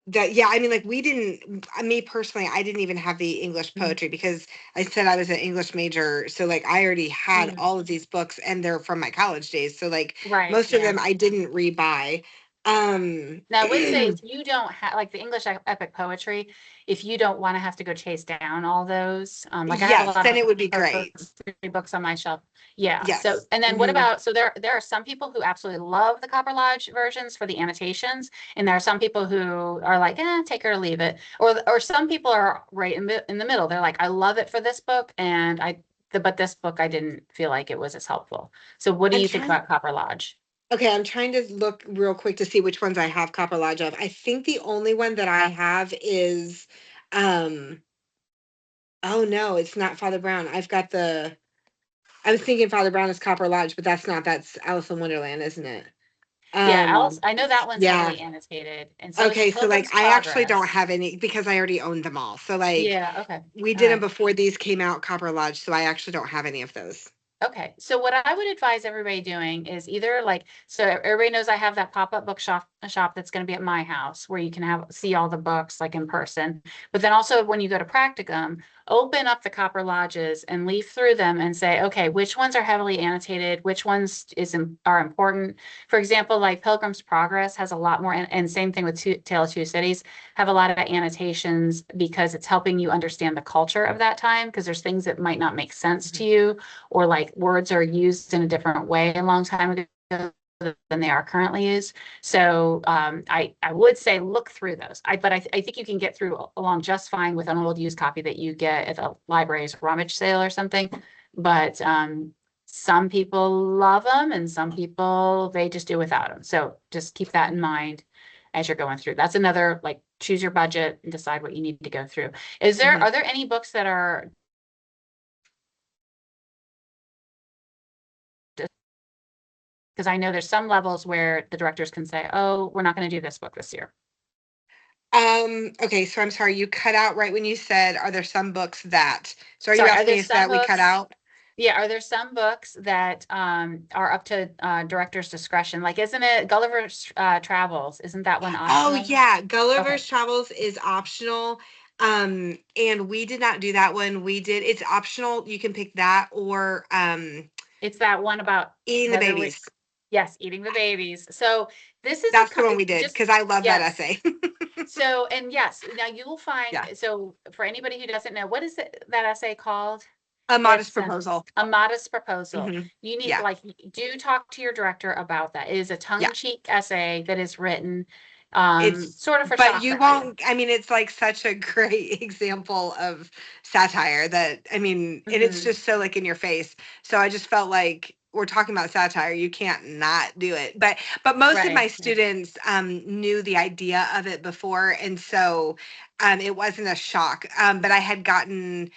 that yeah, I mean, like we didn't. Me personally, I didn't even have the English Mhm. poetry because I said I was an English major, so like I already had Mhm. all of these books, and they're from my college days. So like Right, most of yeah. them I didn't rebuy. Now, I would say if you don't have, like the English epic poetry, if you don't want to have to go chase down all those, like I have a Yes, lot then of it would be great. poetry books on my shelf. Yeah, so, Yes. and then what Mhm. about, so there are some people who absolutely love the Copper Lodge versions for the annotations, and there are some people who are like, take it or leave it. Or some people are right in the middle. They're like, I love it for this book, and but this book, I didn't feel like it was as helpful. So what do I'm you think trying. about Copper Lodge? Okay, I'm trying to look real quick to see which ones I have Copper Lodge of. I think the only one that I have is, um, oh no, it's not Father Brown. I've got the. I was thinking Father Brown is Copper Lodge, but that's not. That's Alice in Wonderland, isn't it? Yeah, Alice, Um, I know that one's yeah. heavily annotated, and so is Okay, so like Pilgrim's I actually don't Progress. have any because I already owned them all. So like Yeah, okay. we All did them right. before these came out, Copper Lodge. So I actually don't have any of those. Okay, so what I would advise everybody doing is either like, so everybody knows I have that pop-up bookshop, a shop that's going to be at my house where you can see all the books like in person. But then also when you go to Practicum, open up the Copper Lodges and leaf through them and say, okay, which ones are heavily annotated, which ones are important. For example, like Pilgrim's Progress has a lot more, and same thing with Tale of Two Cities, have a lot of annotations because it's helping you understand the culture of that time, because there's things that might not make sense to you, or like words are used in a different way a long time ago than they are currently used. So I would say look through those. But I think you can get through along just fine with an old used copy that you get at the library's rummage sale or something. But some people love them, and some people they just do without them. So just keep that in mind as you're going through. That's another, like, choose your budget and decide what you need to go through. Are there any books that are, because I know there's some levels where the directors can say, oh, we're not going to do this book this year. Okay, so I'm sorry, you cut out right when you said, are there some books that, so are you Sorry, asking there me if some that we cut books? out? Yeah, are there some books that are up to director's discretion? Like, isn't it Gulliver's Travels? Isn't that one Oh optional? yeah, Okay. Gulliver's Travels is optional. And we did not do that one. It's optional. You can pick that or It's that one about Eating the Heather Wick. Babies. Yes, eating the babies. So this is That's the one we did just, because I love that yes. essay. So, and yes, now you will find, Yeah. so for anybody who doesn't know, what is that essay called? A Modest It's Proposal. a modest proposal. Mhm. You need, Yeah. like, do talk to your director about that. It is a Yeah. tongue-in-cheek essay that is written It's sort of for but shock you value. won't, I mean, it's like such a great example of satire that, I mean, and it's Mhm. just so like in your face. So I just felt like we're talking about satire, you can't not do it. But most of Right. my Yeah. students knew the idea of it before, and so it wasn't a shock. But I had gotten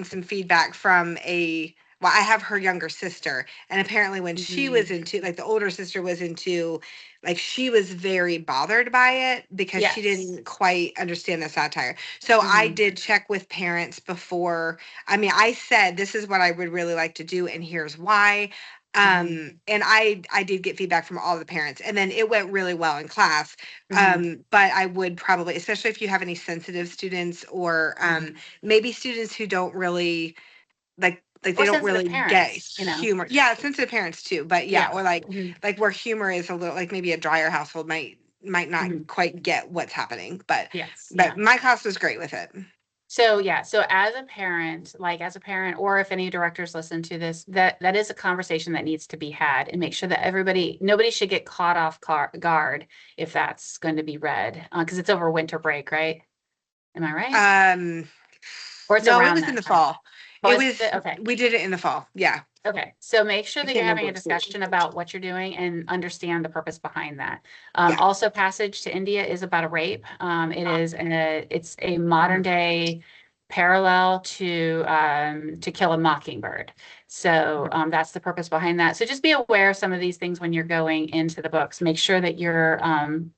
some feedback from well, I have her younger sister, and apparently when she was Mhm. into, like the older sister was into, like she was very bothered by it because she Yes. didn't quite understand the satire. So I Mhm. did check with parents before. I mean, I said this is what I would really like to do and here's why. Mhm. And I did get feedback from all the parents, and then it went really well in class. Mhm. But I would probably, especially if you have any sensitive students or Mhm. maybe students who don't really like they Or don't sensitive really get parents, you know. humor. Yeah, sensitive parents too, but yeah, Yeah. or like Mhm. where humor is a little, like maybe a drier household might not Mhm. quite get what's happening. But Yes. Yeah. my class was great with it. So yeah, so as a parent, or if any directors listen to this, that is a conversation that needs to be had, and make sure that nobody should get caught off guard if that's going to be read, because it's over winter break, right? Am I right? Um Or it's no, it around was in that the time? fall. It Was was, it? Okay. we did it in the fall. Yeah. Okay, so make sure I that can't you're having a remember what school. discussion about what you're doing and understand the purpose behind that. Yeah. Also, Passage to India is about a rape. It's a modern day parallel to Kill a Mockingbird. So that's the purpose behind that. So just be aware of some of these things when you're going into the books. Make sure that you're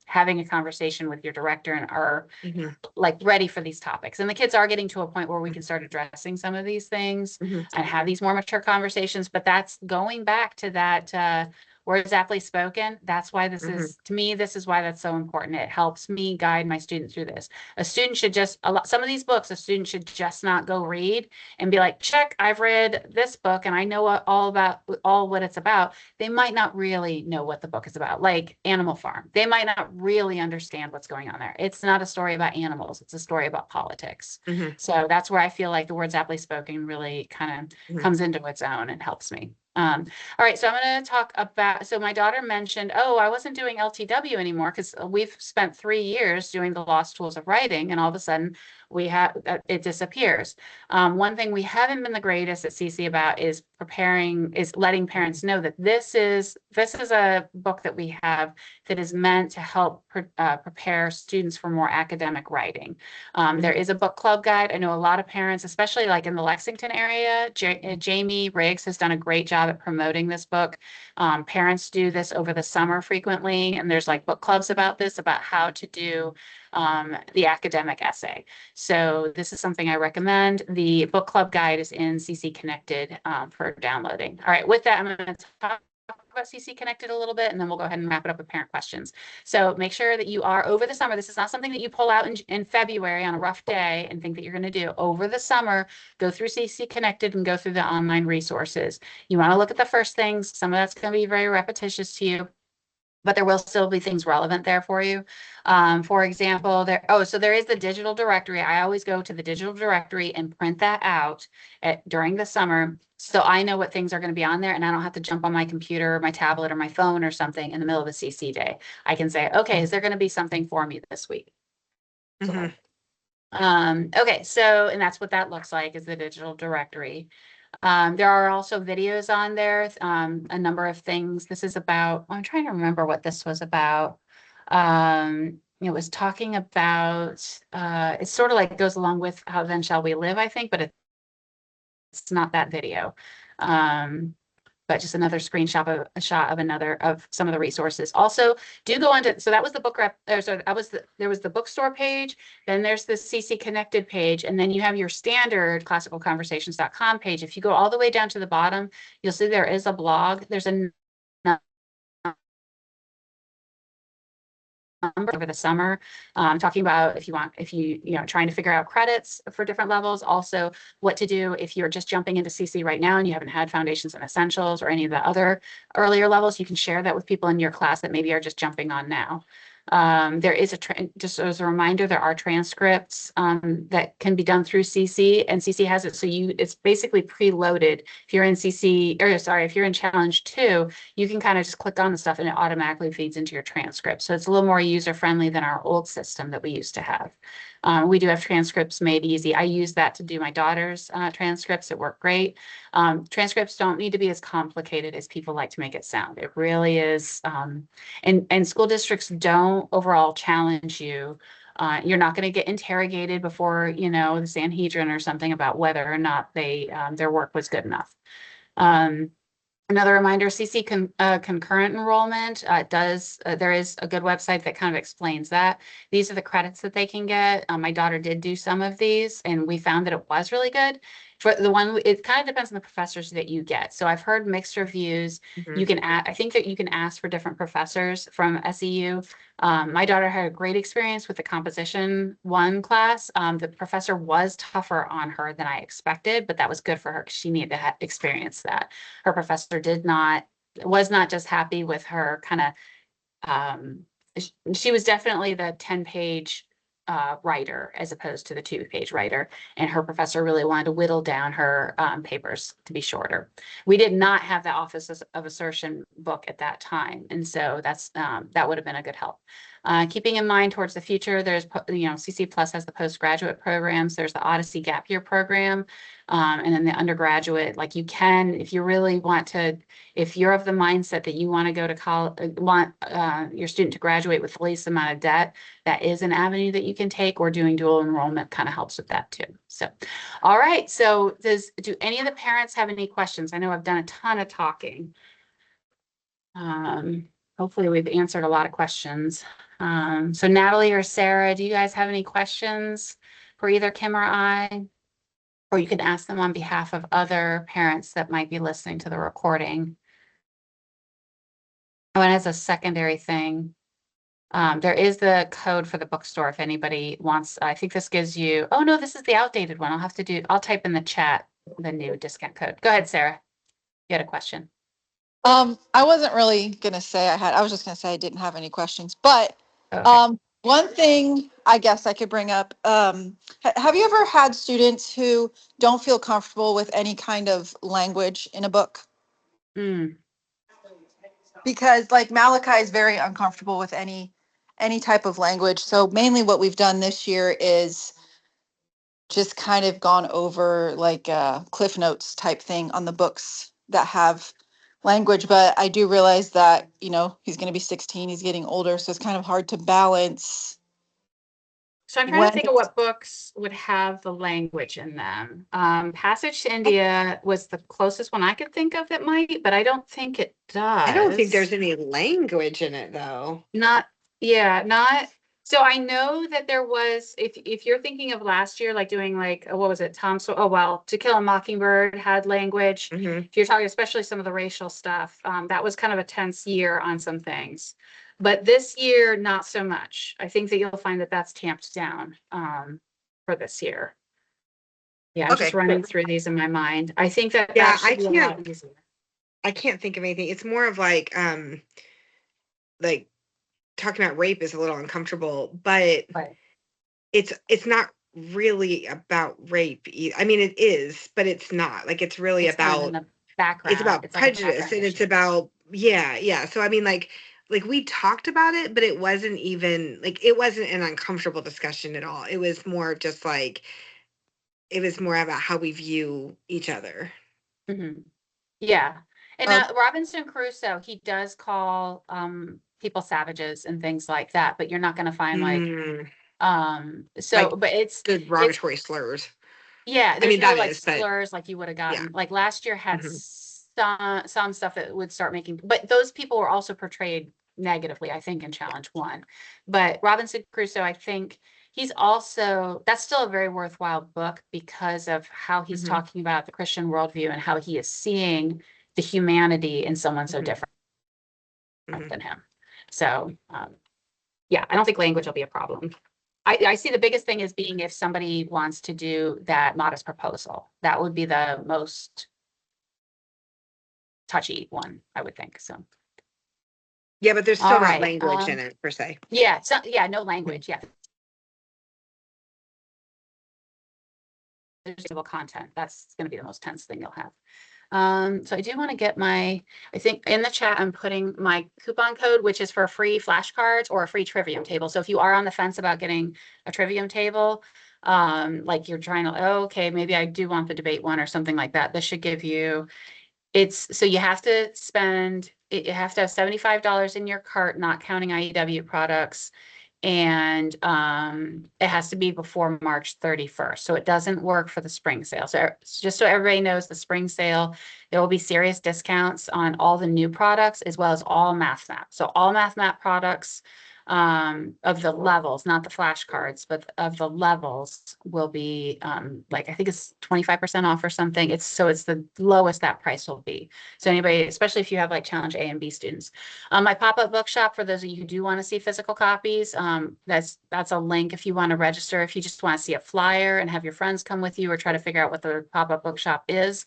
having a conversation with your director and are Mhm. like ready for these topics. And the kids are getting to a point where we can start addressing some of these things Mhm. and have these more mature conversations. But that's going back to that words aptly spoken. That's why this is, to me, this is why that's so important. It helps me guide my student through this. A student should just, some of these books, a student should just not go read and be like, check, I've read this book and I know all what it's about. They might not really know what the book is about, like Animal Farm. They might not really understand what's going on there. It's not a story about animals. It's a story about politics. Mhm. So that's where I feel like the words aptly spoken really kind of Mhm. comes into its own and helps me. All right, so I'm going to talk about, so my daughter mentioned, oh, I wasn't doing LTW anymore because we've spent 3 years doing the Lost Tools of Writing, and all of a sudden it disappears. One thing we haven't been the greatest at CC about is letting parents know that this is a book that we have that is meant to help prepare students for more academic writing. There is a book club guide. I know a lot of parents, especially like in the Lexington area, Jamie Riggs has done a great job at promoting this book. Parents do this over the summer frequently, and there's like book clubs about this, about how to do the academic essay. So this is something I recommend. The book club guide is in CC Connected for downloading. All right, with that, I'm going to talk about CC Connected a little bit, and then we'll go ahead and wrap it up with parent questions. So make sure that you are over the summer. This is not something that you pull out in February on a rough day and think that you're going to do. Over the summer, go through CC Connected and go through the online resources. You want to look at the first things. Some of that's going to be very repetitious to you, but there will still be things relevant there for you. For example, so there is the digital directory. I always go to the digital directory and print that out during the summer. So I know what things are going to be on there, and I don't have to jump on my computer, my tablet, or my phone or something in the middle of a CC day. I can say, okay, is there going to be something for me this week? Mhm. Okay, so, and that's what that looks like, is the digital directory. There are also videos on there, a number of things. This is about, I'm trying to remember what this was about. It was talking about, it's sort of like goes along with How Then Shall We Live, I think, but it's not that video. But just another screenshot of a shot of some of the resources. Also, do go on to, so that was the book rep, so that was there was the bookstore page, then there's the CC Connected page, and then you have your standard classicalconversations.com page. If you go all the way down to the bottom, you'll see there is a blog. There's a over the summer, talking about if you trying to figure out credits for different levels, also what to do if you're just jumping into CC right now and you haven't had foundations and essentials or any of the other earlier levels. You can share that with people in your class that maybe are just jumping on now. There is just as a reminder, there are transcripts that can be done through CC, and CC has it. So it's basically preloaded. If you're in CC, or sorry, if you're in Challenge 2, you can kind of just click on the stuff and it automatically feeds into your transcript. So it's a little more user-friendly than our old system that we used to have. We do have transcripts made easy. I use that to do my daughter's transcripts. It worked great. Transcripts don't need to be as complicated as people like to make it sound. It really is. And school districts don't overall challenge you. You're not going to get interrogated before, the Sanhedrin or something about whether or not their work was good enough. Another reminder, CC concurrent enrollment there is a good website that kind of explains that. These are the credits that they can get. My daughter did do some of these, and we found that it was really good. For the one, it kind of depends on the professors that you get. So I've heard mixed reviews. Mhm. I think that you can ask for different professors from SEU. My daughter had a great experience with the Composition 1 class. The professor was tougher on her than I expected, but that was good for her because she needed to experience that. Her professor was not just happy with her kind of, she was definitely the 10-page writer as opposed to the 2-page writer. And her professor really wanted to whittle down her papers to be shorter. We did not have the Office of Assertion book at that time. And so that would have been a good help. Keeping in mind towards the future, there's, CC Plus has the postgraduate programs. There's the Odyssey Gap Year program. And then the undergraduate, like you can, if you really want to, if you're of the mindset that you want to go to college, want your student to graduate with the least amount of debt, that is an avenue that you can take, or doing dual enrollment kind of helps with that too. So, all right. So do any of the parents have any questions? I know I've done a ton of talking. Hopefully we've answered a lot of questions. So Natalie or Sarah, do you guys have any questions for either Kim or I? Or you can ask them on behalf of other parents that might be listening to the recording. Oh, and as a secondary thing, there is the code for the bookstore if anybody wants. I think this gives you, oh no, this is the outdated one. I'll type in the chat the new discount code. Go ahead, Sarah. You had a question. I wasn't really gonna say I was just gonna say I didn't have any questions, but Okay. one thing I guess I could bring up, have you ever had students who don't feel comfortable with any kind of language in a book? Mm, Because like Malachi is very uncomfortable with any type of language. So mainly what we've done this year is just kind of gone over like Cliff Notes type thing on the books that have language. But I do realize that, he's going to be 16, he's getting older. So it's kind of hard to balance. So I'm trying to think of what books would have the language in them. Passage to India was the closest one I could think of that might, but I don't think it does. I don't think there's any language in it though. Not. So I know that there was, if you're thinking of last year, like doing like, what was it, To Kill a Mockingbird had language. Mhm. If you're talking, especially some of the racial stuff, that was kind of a tense year on some things. But this year, not so much. I think that you'll find that that's tamped down for this year. Yeah, I'm just Okay, running through these in my mind. I think that Yeah, that should be a lot easier. I can't think of anything. It's more of like talking about rape is a little uncomfortable, but Right. it's not really about rape. I mean, it is, but it's not. Like it's really It's kind of in about the background. it's about like a prejudice, background and it's issue. about yeah. So I mean, like we talked about it, but it wasn't even like it wasn't an uncomfortable discussion at all. It was more just like it was more about how we view each other. Mhm. Yeah. And Robinson Crusoe, he does call people savages and things like that, but you're not going to find like Like but it's derogatory slurs. yeah, I there's mean, no that like is, but slurs like you would have yeah. gotten. Like last year had Mhm. some stuff that would start making, but those people were also portrayed negatively, I think, in challenge one. But Robinson Crusoe, I think that's still a very worthwhile book because of how he's Mhm. talking about the Christian worldview and how he is seeing the humanity in someone so Mhm. different Mhm. than him. So yeah, I don't think language will be a problem. I see the biggest thing as being if somebody wants to do that modest proposal, that would be the most touchy one, I would think. So, Yeah, but there's still all not right. language in it per se. Yeah. So yeah, no language. Yeah. There's content. That's going to be the most tense thing you'll have. So I do want to get I think in the chat, I'm putting my coupon code, which is for free flashcards or a free trivium table. So if you are on the fence about getting a trivium table, like you're trying to, okay, maybe I do want the debate one or something like that. This should give you, so you have to you have to have $75 in your cart, not counting IEW products. And it has to be before March 31st. So it doesn't work for the spring sale. So just so everybody knows, the spring sale, there will be serious discounts on all the new products as well as all MathMap. So all MathMap products of the levels, not the flashcards, but of the levels will be like I think it's 25% off or something. It's the lowest that price will be. So anybody, especially if you have like challenge A and B students. My pop-up bookshop, for those of you who do want to see physical copies, that's a link if you want to register. If you just want to see a flyer and have your friends come with you or try to figure out what the pop-up bookshop is,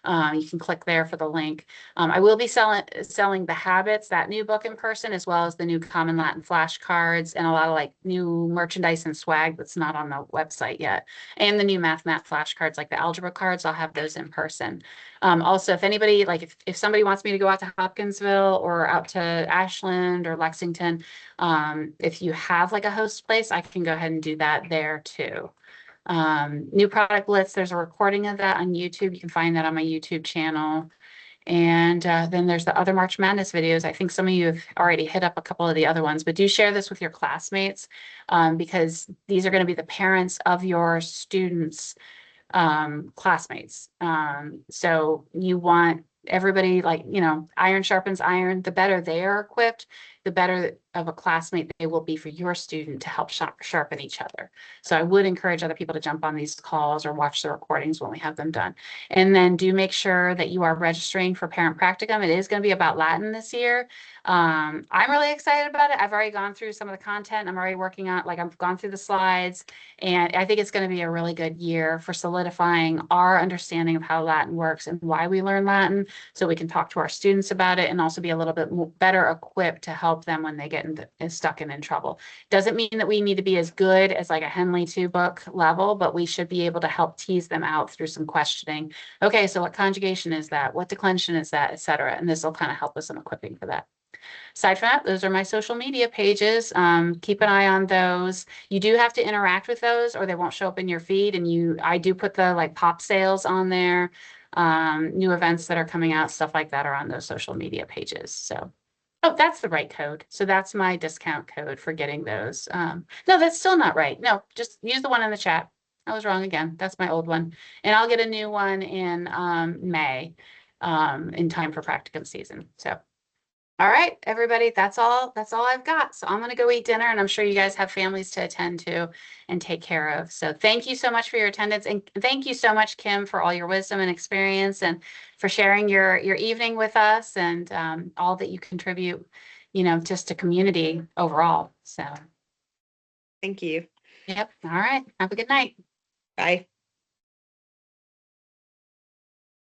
You can click there for the link. I will be selling The Habits, that new book in person, as well as the new Common Latin flashcards and a lot of like new merchandise and swag that's not on the website yet. And the new Math flashcards, like the algebra cards, I'll have those in person. Also, if anybody, like if somebody wants me to go out to Hopkinsville or out to Ashland or Lexington, if you have like a host place, I can go ahead and do that there too. New Product Blitz, there's a recording of that on YouTube. You can find that on my YouTube channel. And then there's the other March Madness videos. I think some of you have already hit up a couple of the other ones, but do share this with your classmates because these are going to be the parents of your students' classmates. So you want everybody, like, you know, iron sharpens iron. The better they are equipped, the better of a classmate they will be for your student to help sharpen each other. So I would encourage other people to jump on these calls or watch the recordings when we have them done. And then do make sure that you are registering for Parent Practicum. It is going to be about Latin this year. I'm really excited about it. I've already gone through some of the content. I'm already working on, like, I've gone through the slides, and I think it's going to be a really good year for solidifying our understanding of how Latin works and why we learn Latin, so we can talk to our students about it and also be a little bit better equipped to help them when they get stuck and in trouble. Doesn't mean that we need to be as good as like a Henley 2 book level, but we should be able to help tease them out through some questioning. Okay, so what conjugation is that? What declension is that, etc. And this will kind of help us in equipping for that. Aside from that, those are my social media pages. Keep an eye on those. You do have to interact with those or they won't show up in your feed. And I do put the like pop sales on there. New events that are coming out, stuff like that are on those social media pages. So, oh, that's the right code. So that's my discount code for getting those. No, that's still not right. No, just use the one in the chat. I was wrong again. That's my old one. And I'll get a new one in May in time for practicum season. So. All right, everybody, that's all I've got. So I'm going to go eat dinner, and I'm sure you guys have families to attend to and take care of. So thank you so much for your attendance. And thank you so much, Kim, for all your wisdom and experience and for sharing your evening with us and all that you contribute, you know, just to community overall. So. Thank you. Yep. All right. Have a good night. Bye.